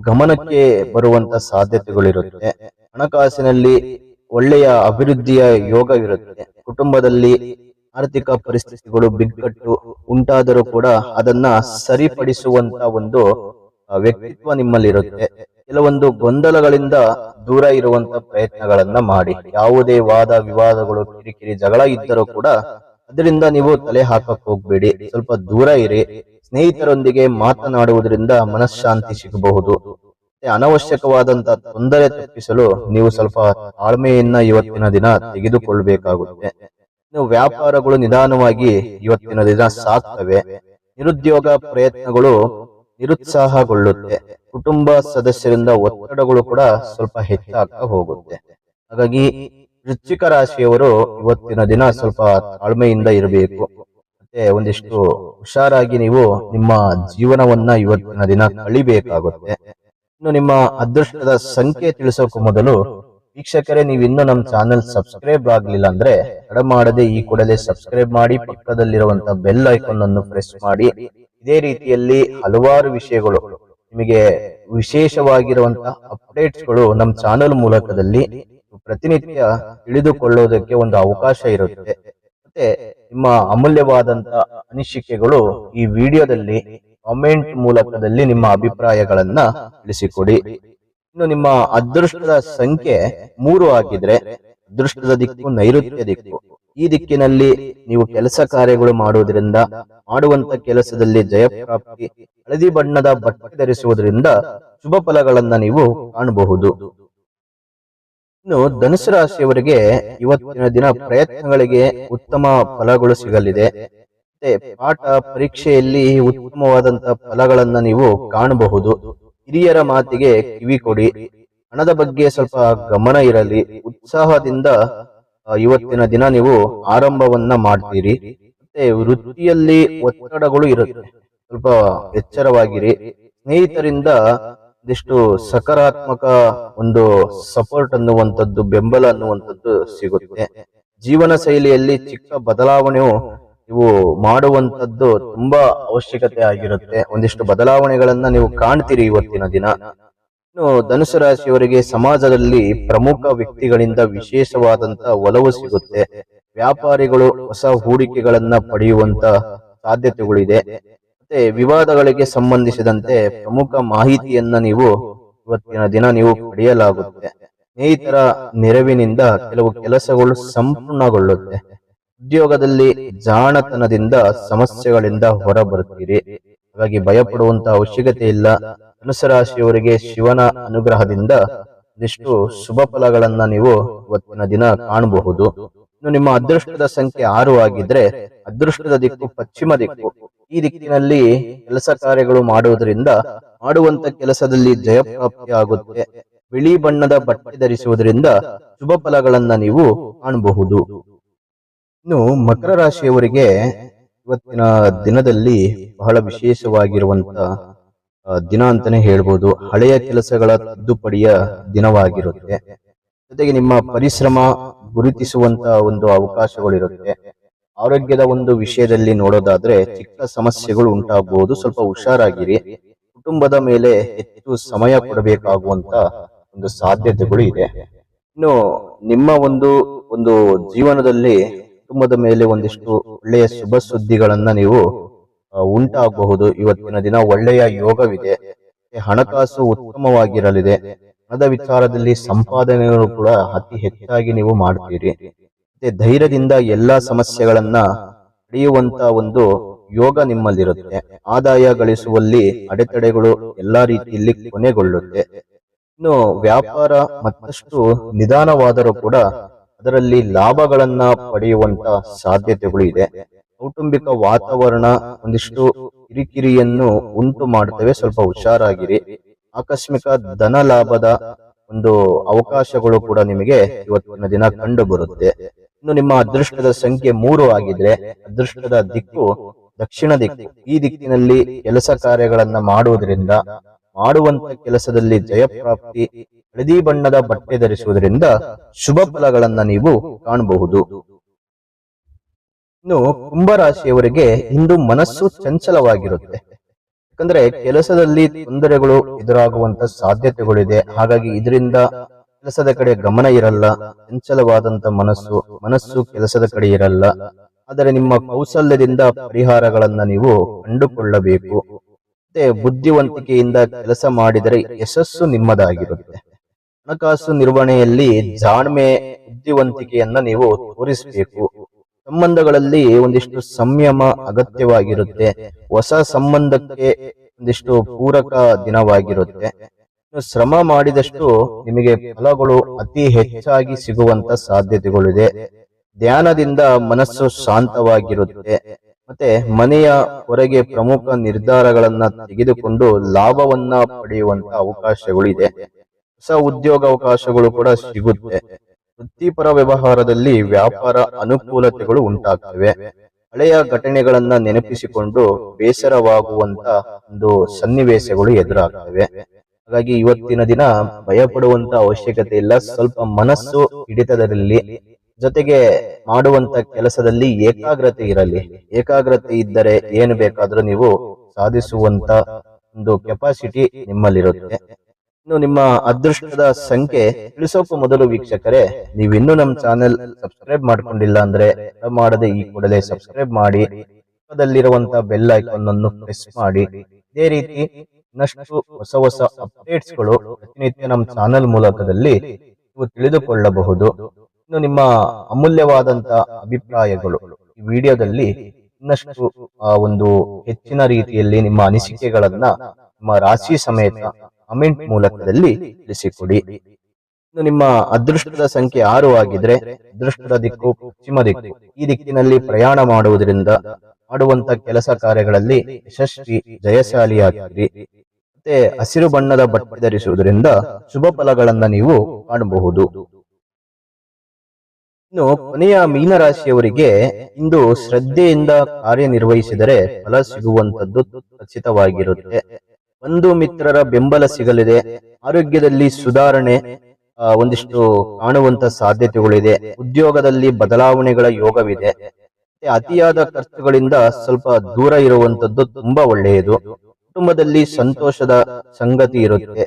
ಗಮನಕ್ಕೆ ಬರುವಂತ ಸಾಧ್ಯತೆಗಳಿರುತ್ತೆ. ಹಣಕಾಸಿನಲ್ಲಿ ಒಳ್ಳೆಯ ಅಭಿವೃದ್ಧಿಯ ಯೋಗವಿರುತ್ತೆ. ಕುಟುಂಬದಲ್ಲಿ ಆರ್ಥಿಕ ಪರಿಸ್ಥಿತಿಗಳು ಬಿಕ್ಕಟ್ಟು ಉಂಟಾದರೂ ಕೂಡ ಅದನ್ನ ಸರಿಪಡಿಸುವಂತ ಒಂದು ವ್ಯಕ್ತಿತ್ವ ನಿಮ್ಮಲ್ಲಿರುತ್ತೆ. ಕೆಲವೊಂದು ಗೊಂದಲಗಳಿಂದ ದೂರ ಇರುವಂತ ಪ್ರಯತ್ನಗಳನ್ನ ಮಾಡಿ. ಯಾವುದೇ ವಾದ ವಿವಾದಗಳು, ಕಿರಿಕಿರಿ, ಜಗಳ ಇದ್ದರೂ ಕೂಡ ಅದರಿಂದ ನೀವು ತಲೆ ಹಾಕಕ್ ಹೋಗ್ಬೇಡಿ. ಸ್ವಲ್ಪ ದೂರ ಇರಿ. ಸ್ನೇಹಿತರೊಂದಿಗೆ ಮಾತನಾಡುವುದರಿಂದ ಮನಃಶಾಂತಿ ಸಿಗಬಹುದು. ಅನವಶ್ಯಕವಾದಂತ ತೊಂದರೆ ತಪ್ಪಿಸಲು ನೀವು ಸ್ವಲ್ಪ ತಾಳ್ಮೆಯನ್ನ ಇವತ್ತಿನ ದಿನ ತೆಗೆದುಕೊಳ್ಬೇಕಾಗುತ್ತೆ. ಇನ್ನು ವ್ಯಾಪಾರಗಳು ನಿಧಾನವಾಗಿ ಇವತ್ತಿನ ದಿನ ಸಾಗ್ತವೆ. ನಿರುದ್ಯೋಗ ಪ್ರಯತ್ನಗಳು ನಿರುತ್ಸಾಹಗೊಳ್ಳುತ್ತೆ. ಕುಟುಂಬ ಸದಸ್ಯರಿಂದ ಒತ್ತಡಗಳು ಕೂಡ ಸ್ವಲ್ಪ ಹೆಚ್ಚಾಗ್ತಾ ಹೋಗುತ್ತೆ. ಹಾಗಾಗಿ ವೃಶ್ಚಿಕ ರಾಶಿಯವರು ಇವತ್ತಿನ ದಿನ ಸ್ವಲ್ಪ ತಾಳ್ಮೆಯಿಂದ ಇರಬೇಕು. ಮತ್ತೆ ಒಂದಿಷ್ಟು ಹುಷಾರಾಗಿ ನೀವು ನಿಮ್ಮ ಜೀವನವನ್ನ ಇವತ್ತಿನ ದಿನ ಕಳಿಬೇಕಾಗುತ್ತೆ. ಇನ್ನು ನಿಮ್ಮ ಅದೃಷ್ಟದ ಸಂಖ್ಯೆ ತಿಳಿಸೋಕು ಮೊದಲು ವೀಕ್ಷಕರೇ, ನೀವಿನ್ನೂ ನಮ್ಮ ಚಾನೆಲ್ ಸಬ್ಸ್ಕ್ರೈಬ್ ಆಗ್ಲಿಲ್ಲ ಅಂದ್ರೆ ತಡ ಮಾಡದೆ ಈ ಕೂಡಲೇ ಸಬ್ಸ್ಕ್ರೈಬ್ ಮಾಡಿ, ಪಕ್ಕದಲ್ಲಿರುವಂತಹ ಬೆಲ್ ಐಕಾನ್ ಅನ್ನು ಪ್ರೆಸ್ ಮಾಡಿ. ಇದೇ ರೀತಿಯಲ್ಲಿ ಹಲವಾರು ವಿಷಯಗಳು, ನಿಮಗೆ ವಿಶೇಷವಾಗಿರುವಂತಹ ಅಪ್ಡೇಟ್ಸ್ಗಳು ನಮ್ಮ ಚಾನೆಲ್ ಮೂಲಕದಲ್ಲಿ ಪ್ರತಿನಿತ್ಯ ತಿಳಿದುಕೊಳ್ಳೋದಕ್ಕೆ ಒಂದು ಅವಕಾಶ ಇರುತ್ತೆ. ಮತ್ತೆ ನಿಮ್ಮ ಅಮೂಲ್ಯವಾದಂತ ಅನಿಸಿಕೆಗಳು ಈ ವಿಡಿಯೋದಲ್ಲಿ ಕಾಮೆಂಟ್ ಮೂಲಕದಲ್ಲಿ ನಿಮ್ಮ ಅಭಿಪ್ರಾಯಗಳನ್ನ ತಿಳಿಸಿಕೊಡಿ. ಇನ್ನು ನಿಮ್ಮ ಅದೃಷ್ಟದ ಸಂಖ್ಯೆ 3 ಆಗಿದ್ರೆ ಅದೃಷ್ಟದ ದಿಕ್ಕು ನೈಋತ್ಯ ದಿಕ್ಕು. ಈ ದಿಕ್ಕಿನಲ್ಲಿ ನೀವು ಕೆಲಸ ಕಾರ್ಯಗಳು ಮಾಡುವುದರಿಂದ, ಮಾಡುವಂತ ಕೆಲಸದಲ್ಲಿ ಜಯಪ್ರಾಪ್ತಿ, ಹಳದಿ ಬಣ್ಣದ ಬಟ್ಟೆ ಧರಿಸುವುದರಿಂದ ಶುಭ ಫಲಗಳನ್ನ ನೀವು ಕಾಣಬಹುದು. ಇನ್ನು ಧನುಸು ರಾಶಿಯವರಿಗೆ ಇವತ್ತಿನ ದಿನ ಪ್ರಯತ್ನಗಳಿಗೆ ಉತ್ತಮ ಫಲಗಳು ಸಿಗಲಿದೆ. ಮತ್ತೆ ಪಾಠ ಪರೀಕ್ಷೆಯಲ್ಲಿ ಉತ್ತಮವಾದಂತಹ ಫಲಗಳನ್ನ ನೀವು ಕಾಣಬಹುದು. ಹಿರಿಯರ ಮಾತಿಗೆ ಕಿವಿ ಕೊಡಿ. ಹಣದ ಬಗ್ಗೆ ಸ್ವಲ್ಪ ಗಮನ ಇರಲಿ. ಉತ್ಸಾಹದಿಂದ ಇವತ್ತಿನ ದಿನ ನೀವು ಆರಂಭವನ್ನ ಮಾಡ್ತೀರಿ. ಮತ್ತೆ ವೃತ್ತಿಯಲ್ಲಿ ಒತ್ತಡಗಳು ಇರುತ್ತೆ, ಸ್ವಲ್ಪ ಎಚ್ಚರವಾಗಿರಿ. ಸ್ನೇಹಿತರಿಂದ ಒಂದಿಷ್ಟು ಸಕಾರಾತ್ಮಕ ಒಂದು ಸಪೋರ್ಟ್ ಅನ್ನುವಂಥದ್ದು, ಬೆಂಬಲ ಅನ್ನುವಂಥದ್ದು ಸಿಗುತ್ತೆ. ಜೀವನ ಶೈಲಿಯಲ್ಲಿ ಚಿಕ್ಕ ಬದಲಾವಣೆಯು ನೀವು ಮಾಡುವಂತದ್ದು ತುಂಬಾ ಅವಶ್ಯಕತೆ ಆಗಿರುತ್ತೆ. ಒಂದಿಷ್ಟು ಬದಲಾವಣೆಗಳನ್ನ ನೀವು ಕಾಣ್ತೀರಿ ಇವತ್ತಿನ ದಿನ. ಇನ್ನು ಧನುಸು ರಾಶಿಯವರಿಗೆ ಸಮಾಜದಲ್ಲಿ ಪ್ರಮುಖ ವ್ಯಕ್ತಿಗಳಿಂದ ವಿಶೇಷವಾದಂತ ಒಲವು ಸಿಗುತ್ತೆ. ವ್ಯಾಪಾರಿಗಳು ಹೊಸ ಹೂಡಿಕೆಗಳನ್ನ ಪಡೆಯುವಂತ ಸಾಧ್ಯತೆಗಳಿದೆ. ಮತ್ತೆ ವಿವಾದಗಳಿಗೆ ಸಂಬಂಧಿಸಿದಂತೆ ಪ್ರಮುಖ ಮಾಹಿತಿಯನ್ನ ನೀವು ಇವತ್ತಿನ ದಿನ ನೀವು ಪಡೆಯಲಾಗುತ್ತೆ. ಸ್ನೇಹಿತರ ನೆರವಿನಿಂದ ಕೆಲವು ಕೆಲಸಗಳು ಸಂಪೂರ್ಣಗೊಳ್ಳುತ್ತೆ. ಉದ್ಯೋಗದಲ್ಲಿ ಜಾಣತನದಿಂದ ಸಮಸ್ಯೆಗಳಿಂದ ಹೊರಬರುತ್ತೀರಿ. ಹಾಗಾಗಿ ಭಯಪಡುವಂತ ಅವಶ್ಯಕತೆ ಇಲ್ಲ. ಧನುಸು ರಾಶಿಯವರಿಗೆ ಶಿವನ ಅನುಗ್ರಹದಿಂದ ಒಂದಿಷ್ಟು ಶುಭ ಫಲಗಳನ್ನ ನೀವು ಇವತ್ತಿನ ದಿನ ಕಾಣಬಹುದು. ಇನ್ನು ನಿಮ್ಮ ಅದೃಷ್ಟದ ಸಂಖ್ಯೆ 6 ಆಗಿದ್ರೆ ಅದೃಷ್ಟದ ದಿಕ್ಕು ಪಶ್ಚಿಮ ದಿಕ್ಕು. ಈ ದಿಕ್ಕಿನಲ್ಲಿ ಕೆಲಸ ಕಾರ್ಯಗಳು ಮಾಡುವುದರಿಂದ ಮಾಡುವಂತ ಕೆಲಸದಲ್ಲಿ ಜಯಪ್ರಾಪ್ತಿ ಆಗುತ್ತೆ. ಬಿಳಿ ಬಣ್ಣದ ಬಟ್ಟೆ ಧರಿಸುವುದರಿಂದ ಶುಭ ಫಲಗಳನ್ನ ನೀವು ಕಾಣಬಹುದು. ಇನ್ನು ಮಕರ ರಾಶಿಯವರಿಗೆ ಇವತ್ತಿನ ದಿನದಲ್ಲಿ ಬಹಳ ವಿಶೇಷವಾಗಿರುವಂತ ದಿನ ಅಂತಾನೆ ಹೇಳ್ಬೋದು. ಹಳೆಯ ಕೆಲಸಗಳ ತಿದ್ದುಪಡಿಯ ದಿನವಾಗಿರುತ್ತೆ. ಜೊತೆಗೆ ನಿಮ್ಮ ಪರಿಶ್ರಮ ಗುರುತಿಸುವಂತ ಒಂದು ಅವಕಾಶಗಳಿರುತ್ತೆ. ಆರೋಗ್ಯದ ಒಂದು ವಿಷಯದಲ್ಲಿ ನೋಡೋದಾದ್ರೆ ಚಿಕ್ಕ ಸಮಸ್ಯೆಗಳು ಉಂಟಾಗಬಹುದು, ಸ್ವಲ್ಪ ಹುಷಾರಾಗಿರಿ. ಕುಟುಂಬದ ಮೇಲೆ ಹೆಚ್ಚು ಸಮಯ ಕೊಡಬೇಕಾಗುವಂತ ಒಂದು ಸಾಧ್ಯತೆಗಳು ಇದೆ. ಇನ್ನು ನಿಮ್ಮ ಒಂದು ಜೀವನದಲ್ಲಿ ಕುಟುಂಬದ ಮೇಲೆ ಒಂದಿಷ್ಟು ಒಳ್ಳೆಯ ಶುಭ ಸುದ್ದಿಗಳನ್ನ ನೀವು ಉಂಟಾಗಬಹುದು. ಇವತ್ತಿನ ದಿನ ಒಳ್ಳೆಯ ಯೋಗವಿದೆ. ಹಣಕಾಸು ಉತ್ತಮವಾಗಿರಲಿದೆ. ಹಣದ ವಿಚಾರದಲ್ಲಿ ಸಂಪಾದನೆಗಳು ಕೂಡ ಅತಿ ಹೆಚ್ಚಾಗಿ ನೀವು ಮಾಡ್ತೀರಿ. ಮತ್ತೆ ಧೈರ್ಯದಿಂದ ಎಲ್ಲಾ ಸಮಸ್ಯೆಗಳನ್ನ ಪಡೆಯುವಂತ ಒಂದು ಯೋಗ ನಿಮ್ಮಲ್ಲಿರುತ್ತೆ. ಆದಾಯ ಗಳಿಸುವಲ್ಲಿ ಅಡೆತಡೆಗಳು ಎಲ್ಲಾ ರೀತಿಯಲ್ಲಿ ಕೊನೆಗೊಳ್ಳುತ್ತೆ. ಇನ್ನು ವ್ಯಾಪಾರ ಮತ್ತಷ್ಟು ನಿಧಾನವಾದರೂ ಕೂಡ ಅದರಲ್ಲಿ ಲಾಭಗಳನ್ನ ಪಡೆಯುವಂತ ಸಾಧ್ಯತೆಗಳು ಇದೆ. ಕೌಟುಂಬಿಕ ವಾತಾವರಣ ಒಂದಿಷ್ಟು ಕಿರಿಕಿರಿಯನ್ನು ಉಂಟು ಮಾಡ್ತವೆ, ಸ್ವಲ್ಪ ಹುಷಾರಾಗಿರಿ. ಆಕಸ್ಮಿಕ ಧನ ಲಾಭದ ಒಂದು ಅವಕಾಶಗಳು ಕೂಡ ನಿಮಗೆ ಇವತ್ತಿನ ದಿನ ಕಂಡು ಬರುತ್ತೆ. ಇನ್ನು ನಿಮ್ಮ ಅದೃಷ್ಟದ ಸಂಖ್ಯೆ 3 ಆಗಿದ್ರೆ ಅದೃಷ್ಟದ ದಿಕ್ಕು ದಕ್ಷಿಣ ದಿಕ್ಕು. ಈ ದಿಕ್ಕಿನಲ್ಲಿ ಕೆಲಸ ಕಾರ್ಯಗಳನ್ನ ಮಾಡುವುದರಿಂದ, ಮಾಡುವಂತ ಕೆಲಸದಲ್ಲಿ ಜಯಪ್ರಾಪ್ತಿ, ಹಳದಿ ಬಣ್ಣದ ಬಟ್ಟೆ ಧರಿಸುವುದರಿಂದ ಶುಭ ಫಲಗಳನ್ನ ನೀವು ಕಾಣಬಹುದು. ಇನ್ನು ಕುಂಭರಾಶಿಯವರಿಗೆ ಇಂದು ಮನಸ್ಸು ಚಂಚಲವಾಗಿರುತ್ತೆ. ಯಾಕಂದ್ರೆ ಕೆಲಸದಲ್ಲಿ ತೊಂದರೆಗಳು ಎದುರಾಗುವಂತ ಸಾಧ್ಯತೆಗಳಿದೆ. ಹಾಗಾಗಿ ಇದರಿಂದ ಕೆಲಸದ ಕಡೆ ಗಮನ ಇರಲ್ಲ. ಚಂಚಲವಾದಂತ ಮನಸ್ಸು ಕೆಲಸದ ಕಡೆ ಇರಲ್ಲ. ಆದರೆ ನಿಮ್ಮ ಕೌಶಲ್ಯದಿಂದ ಪರಿಹಾರಗಳನ್ನ ನೀವು ಕಂಡುಕೊಳ್ಳಬೇಕು. ಮತ್ತೆ ಬುದ್ಧಿವಂತಿಕೆಯಿಂದ ಕೆಲಸ ಮಾಡಿದರೆ ಯಶಸ್ಸು ನಿಮ್ಮದಾಗಿರುತ್ತೆ. ಹಣಕಾಸು ನಿರ್ವಹಣೆಯಲ್ಲಿ ಜಾಣ್ಮೆ, ಬುದ್ಧಿವಂತಿಕೆಯನ್ನ ನೀವು ತೋರಿಸಬೇಕು. ಸಂಬಂಧಗಳಲ್ಲಿ ಒಂದಿಷ್ಟು ಸಂಯಮ ಅಗತ್ಯವಾಗಿರುತ್ತೆ. ಹೊಸ ಸಂಬಂಧಕ್ಕೆ ಒಂದಿಷ್ಟು ಪೂರಕ ದಿನವಾಗಿರುತ್ತೆ. ಶ್ರಮ ಮಾಡಿದಷ್ಟು ನಿಮಗೆ ಫಲಗಳು ಅತಿ ಹೆಚ್ಚಾಗಿ ಸಿಗುವಂತ ಸಾಧ್ಯತೆಗಳಿದೆ. ಧ್ಯಾನದಿಂದ ಮನಸ್ಸು ಶಾಂತವಾಗಿರುತ್ತೆ. ಮತ್ತೆ ಮನೆಯ ಹೊರಗೆ ಪ್ರಮುಖ ನಿರ್ಧಾರಗಳನ್ನ ತೆಗೆದುಕೊಂಡು ಲಾಭವನ್ನ ಪಡೆಯುವಂತ ಅವಕಾಶಗಳು ಇದೆ. ಹೊಸ ಉದ್ಯೋಗಾವಕಾಶಗಳು ಕೂಡ ಸಿಗುತ್ತೆ. ವೃತ್ತಿಪರ ವ್ಯವಹಾರದಲ್ಲಿ ವ್ಯಾಪಾರ ಅನುಕೂಲತೆಗಳು ಉಂಟಾಗ್ತವೆ. ಹಳೆಯ ಘಟನೆಗಳನ್ನ ನೆನಪಿಸಿಕೊಂಡು ಬೇಸರವಾಗುವಂತ ಒಂದು ಸನ್ನಿವೇಶಗಳು ಎದುರಾಗ್ತವೆ. ಹಾಗಾಗಿ ಇವತ್ತಿನ ದಿನ ಭಯಪಡುವಂತ ಅವಶ್ಯಕತೆ ಇಲ್ಲ. ಸ್ವಲ್ಪ ಮನಸ್ಸು ಹಿಡಿತದಲ್ಲಿ, ಜೊತೆಗೆ ಮಾಡುವಂತ ಕೆಲಸದಲ್ಲಿ ಏಕಾಗ್ರತೆ ಇರಲಿ. ಏಕಾಗ್ರತೆ ಇದ್ದರೆ ಏನು ಬೇಕಾದ್ರೂ ನೀವು ಸಾಧಿಸುವಂತ ಒಂದು ಕೆಪಾಸಿಟಿ ನಿಮ್ಮಲ್ಲಿರುತ್ತೆ. ಇನ್ನು ನಿಮ್ಮ ಅದೃಷ್ಟದ ಸಂಖ್ಯೆ ತಿಳಿಸೋಕು ಮೊದಲು ವೀಕ್ಷಕರೇ, ನೀವಿನ್ನೂ ನಮ್ಮ ಚಾನೆಲ್ ಸಬ್ಸ್ಕ್ರೈಬ್ ಮಾಡ್ಕೊಂಡಿಲ್ಲ ಅಂದ್ರೆ ಮಾಡದೆ ಈ ಕೂಡಲೇ ಸಬ್ಸ್ಕ್ರೈಬ್ ಮಾಡಿ, ಪಕ್ಕದಲ್ಲಿರುವಂತ ಬೆಲ್ ಐಕಾನ್ ಅನ್ನು ಪ್ರೆಸ್ ಮಾಡಿ. ಇದೇ ರೀತಿ ಇನ್ನಷ್ಟು ಹೊಸ ಅಪ್ಡೇಟ್ಸ್ಗಳು ಪ್ರತಿನಿತ್ಯ ನಮ್ಮ ಚಾನೆಲ್ ಮೂಲಕದಲ್ಲಿ ನೀವು ತಿಳಿದುಕೊಳ್ಳಬಹುದು. ಇನ್ನು ನಿಮ್ಮ ಅಮೂಲ್ಯವಾದಂತ ಅಭಿಪ್ರಾಯಗಳು ಈ ವಿಡಿಯೋದಲ್ಲಿ ಇನ್ನಷ್ಟು ಒಂದು ಹೆಚ್ಚಿನ ರೀತಿಯಲ್ಲಿ ನಿಮ್ಮ ಅನಿಸಿಕೆಗಳನ್ನ ನಿಮ್ಮ ರಾಶಿ ಸಮೇತ ಕಮೆಂಟ್ ಮೂಲಕದಲ್ಲಿ ತಿಳಿಸಿಕೊಡಿ. ಇನ್ನು ನಿಮ್ಮ ಅದೃಷ್ಟದ ಸಂಖ್ಯೆ 6 ಆಗಿದ್ರೆ ಅದೃಷ್ಟದ ದಿಕ್ಕು ಪಶ್ಚಿಮ ದಿಕ್ಕು. ಈ ದಿಕ್ಕಿನಲ್ಲಿ ಪ್ರಯಾಣ ಮಾಡುವುದರಿಂದ ಮಾಡುವಂತ ಕೆಲಸ ಕಾರ್ಯಗಳಲ್ಲಿ ಯಶಸ್ವಿ, ಜಯಶಾಲಿಯಾಗಿರಿ. ಮತ್ತೆ ಹಸಿರು ಬಣ್ಣದ ಬಟ್ಟೆ ಧರಿಸುವುದರಿಂದ ಶುಭ ಫಲಗಳನ್ನ ನೀವು ಕಾಣಬಹುದು. ಇನ್ನು ಕೊನೆಯ ಮೀನರಾಶಿಯವರಿಗೆ ಇಂದು ಶ್ರದ್ಧೆಯಿಂದ ಕಾರ್ಯನಿರ್ವಹಿಸಿದರೆ ಫಲ ಸಿಗುವಂತದ್ದು ಖಚಿತವಾಗಿರುತ್ತೆ. ಬಂಧು ಮಿತ್ರರ ಬೆಂಬಲ ಸಿಗಲಿದೆ. ಆರೋಗ್ಯದಲ್ಲಿ ಸುಧಾರಣೆ ಒಂದಿಷ್ಟು ಕಾಣುವಂತ ಸಾಧ್ಯತೆಗಳಿದೆ. ಉದ್ಯೋಗದಲ್ಲಿ ಬದಲಾವಣೆಗಳ ಯೋಗವಿದೆ. ಅತಿಯಾದ ಖರ್ಚುಗಳಿಂದ ಸ್ವಲ್ಪ ದೂರ ಇರುವಂತದ್ದು ತುಂಬಾ ಒಳ್ಳೆಯದು. ಕುಟುಂಬದಲ್ಲಿ ಸಂತೋಷದ ಸಂಗತಿ ಇರುತ್ತೆ.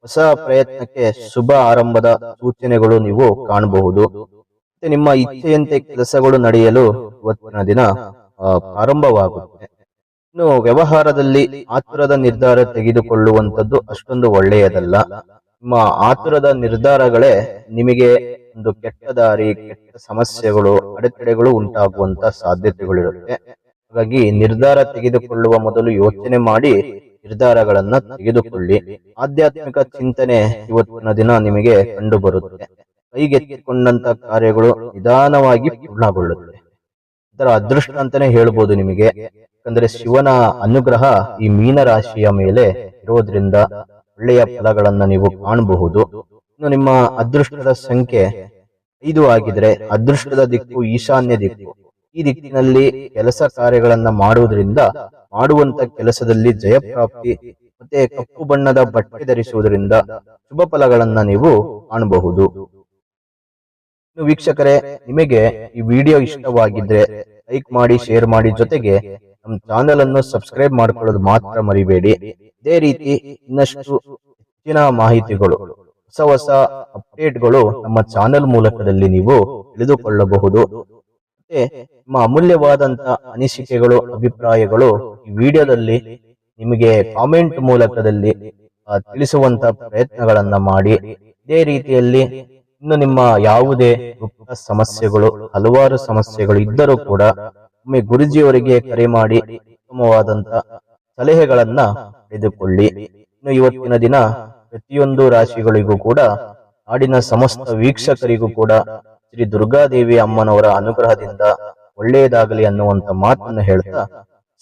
ಹೊಸ ಪ್ರಯತ್ನಕ್ಕೆ ಶುಭ ಆರಂಭದ ಸೂಚನೆಗಳು ನೀವು ಕಾಣಬಹುದು. ನಿಮ್ಮ ಇಚ್ಛೆಯಂತೆ ಕೆಲಸಗಳು ನಡೆಯಲು ಇವತ್ತಿನ ದಿನ ಪ್ರಾರಂಭವಾಗುತ್ತೆ. ಇನ್ನು ವ್ಯವಹಾರದಲ್ಲಿ ಆತುರದ ನಿರ್ಧಾರ ತೆಗೆದುಕೊಳ್ಳುವಂತದ್ದು ಅಷ್ಟೊಂದು ಒಳ್ಳೆಯದಲ್ಲ. ನಿಮ್ಮ ಆತುರದ ನಿರ್ಧಾರಗಳೇ ನಿಮಗೆ ಒಂದು ಕೆಟ್ಟ ದಾರಿ, ಕೆಟ್ಟ ಸಮಸ್ಯೆಗಳು, ಅಡೆತಡೆಗಳು ಉಂಟಾಗುವಂತ ಸಾಧ್ಯತೆಗಳಿರುತ್ತೆ. ಹಾಗಾಗಿ ನಿರ್ಧಾರ ತೆಗೆದುಕೊಳ್ಳುವ ಮೊದಲು ಯೋಚನೆ ಮಾಡಿ ನಿರ್ಧಾರಗಳನ್ನ ತೆಗೆದುಕೊಳ್ಳಿ. ಆಧ್ಯಾತ್ಮಿಕ ಚಿಂತನೆ ಇವತ್ತಿನ ದಿನ ನಿಮಗೆ ಕಂಡು ಬರುತ್ತೆ. ಕೈಗೆತ್ತಿಕೊಂಡಂತ ಕಾರ್ಯಗಳು ನಿಧಾನವಾಗಿ ಪೂರ್ಣಗೊಳ್ಳುತ್ತೆ. ಇದರ ಅದೃಷ್ಟ ಅಂತಾನೆ ಹೇಳ್ಬೋದು ನಿಮಗೆ. ಯಾಕಂದ್ರೆ ಶಿವನ ಅನುಗ್ರಹ ಈ ಮೀನರಾಶಿಯ ಮೇಲೆ ಇರೋದ್ರಿಂದ ಒಳ್ಳೆಯ ಫಲಗಳನ್ನ ನೀವು ಕಾಣಬಹುದು. ಇನ್ನು ನಿಮ್ಮ ಅದೃಷ್ಟದ ಸಂಖ್ಯೆ 5 ಆಗಿದ್ರೆ ಅದೃಷ್ಟದ ದಿಕ್ಕು ಈಶಾನ್ಯ ದಿಕ್ಕು. ಈ ದಿಕ್ಕಿನಲ್ಲಿ ಕೆಲಸ ಕಾರ್ಯಗಳನ್ನ ಮಾಡುವುದರಿಂದ ಮಾಡುವಂತ ಕೆಲಸದಲ್ಲಿ ಜಯಪ್ರಾಪ್ತಿ, ಮತ್ತೆ ಕಪ್ಪು ಬಣ್ಣದ ಬಟ್ಟೆ ಧರಿಸುವುದರಿಂದ ಶುಭ ಫಲಗಳನ್ನ ನೀವು ಕಾಣಬಹುದು. ಇನ್ನು ವೀಕ್ಷಕರೇ, ನಿಮಗೆ ಈ ವಿಡಿಯೋ ಇಷ್ಟವಾಗಿದ್ರೆ ಲೈಕ್ ಮಾಡಿ, ಶೇರ್ ಮಾಡಿ, ಜೊತೆಗೆ ನಮ್ಮ ಚಾನೆಲ್ ಅನ್ನು ಸಬ್ಸ್ಕ್ರೈಬ್ ಮಾಡ್ಕೊಳ್ಳೋದು ಮಾತ್ರ ಮರಿಬೇಡಿ. ಇದೇ ರೀತಿ ಇನ್ನಷ್ಟು ಹೆಚ್ಚಿನ ಮಾಹಿತಿಗಳು, ಹೊಸ ಅಪ್ಡೇಟ್ಗಳು ನಮ್ಮ ಚಾನೆಲ್ ಮೂಲಕದಲ್ಲಿ ನೀವು ತಿಳಿದುಕೊಳ್ಳಬಹುದು. ಮತ್ತೆ ನಿಮ್ಮ ಅಮೂಲ್ಯವಾದಂತ ಅನಿಸಿಕೆಗಳು, ಅಭಿಪ್ರಾಯಗಳು ಈ ವಿಡಿಯೋದಲ್ಲಿ ನಿಮಗೆ ಕಾಮೆಂಟ್ ಮೂಲಕದಲ್ಲಿ ತಿಳಿಸುವಂತ ಪ್ರಯತ್ನಗಳನ್ನ ಮಾಡಿ. ಇದೇ ರೀತಿಯಲ್ಲಿ ಇನ್ನು ನಿಮ್ಮ ಯಾವುದೇ ಗುಪ್ತ ಸಮಸ್ಯೆಗಳು, ಹಲವಾರು ಸಮಸ್ಯೆಗಳು ಇದ್ದರೂ ಕೂಡ ಒಮ್ಮೆ ಗುರುಜಿಯವರಿಗೆ ಕರೆ ಮಾಡಿ ಉತ್ತಮವಾದಂತ ಸಲಹೆಗಳನ್ನ ಪಡೆದುಕೊಳ್ಳಿ. ಇನ್ನು ಇವತ್ತಿನ ದಿನ ಪ್ರತಿಯೊಂದು ರಾಶಿಗಳಿಗೂ ಕೂಡ, ನಾಡಿನ ಸಮಸ್ತ ವೀಕ್ಷಕರಿಗೂ ಕೂಡ ಶ್ರೀ ದುರ್ಗಾದೇವಿ ಅಮ್ಮನವರ ಅನುಗ್ರಹದಿಂದ ಒಳ್ಳೆಯದಾಗಲಿ ಅನ್ನುವಂತ ಮಾತನ್ನು ಹೇಳ್ತಾ,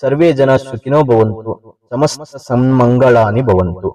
ಸರ್ವೇ ಜನ ಸುಖಿನೋ ಭವಂತು, ಸಮಸ್ತ ಸನ್ಮಂಗಳಾನಿ ಭವಂತು.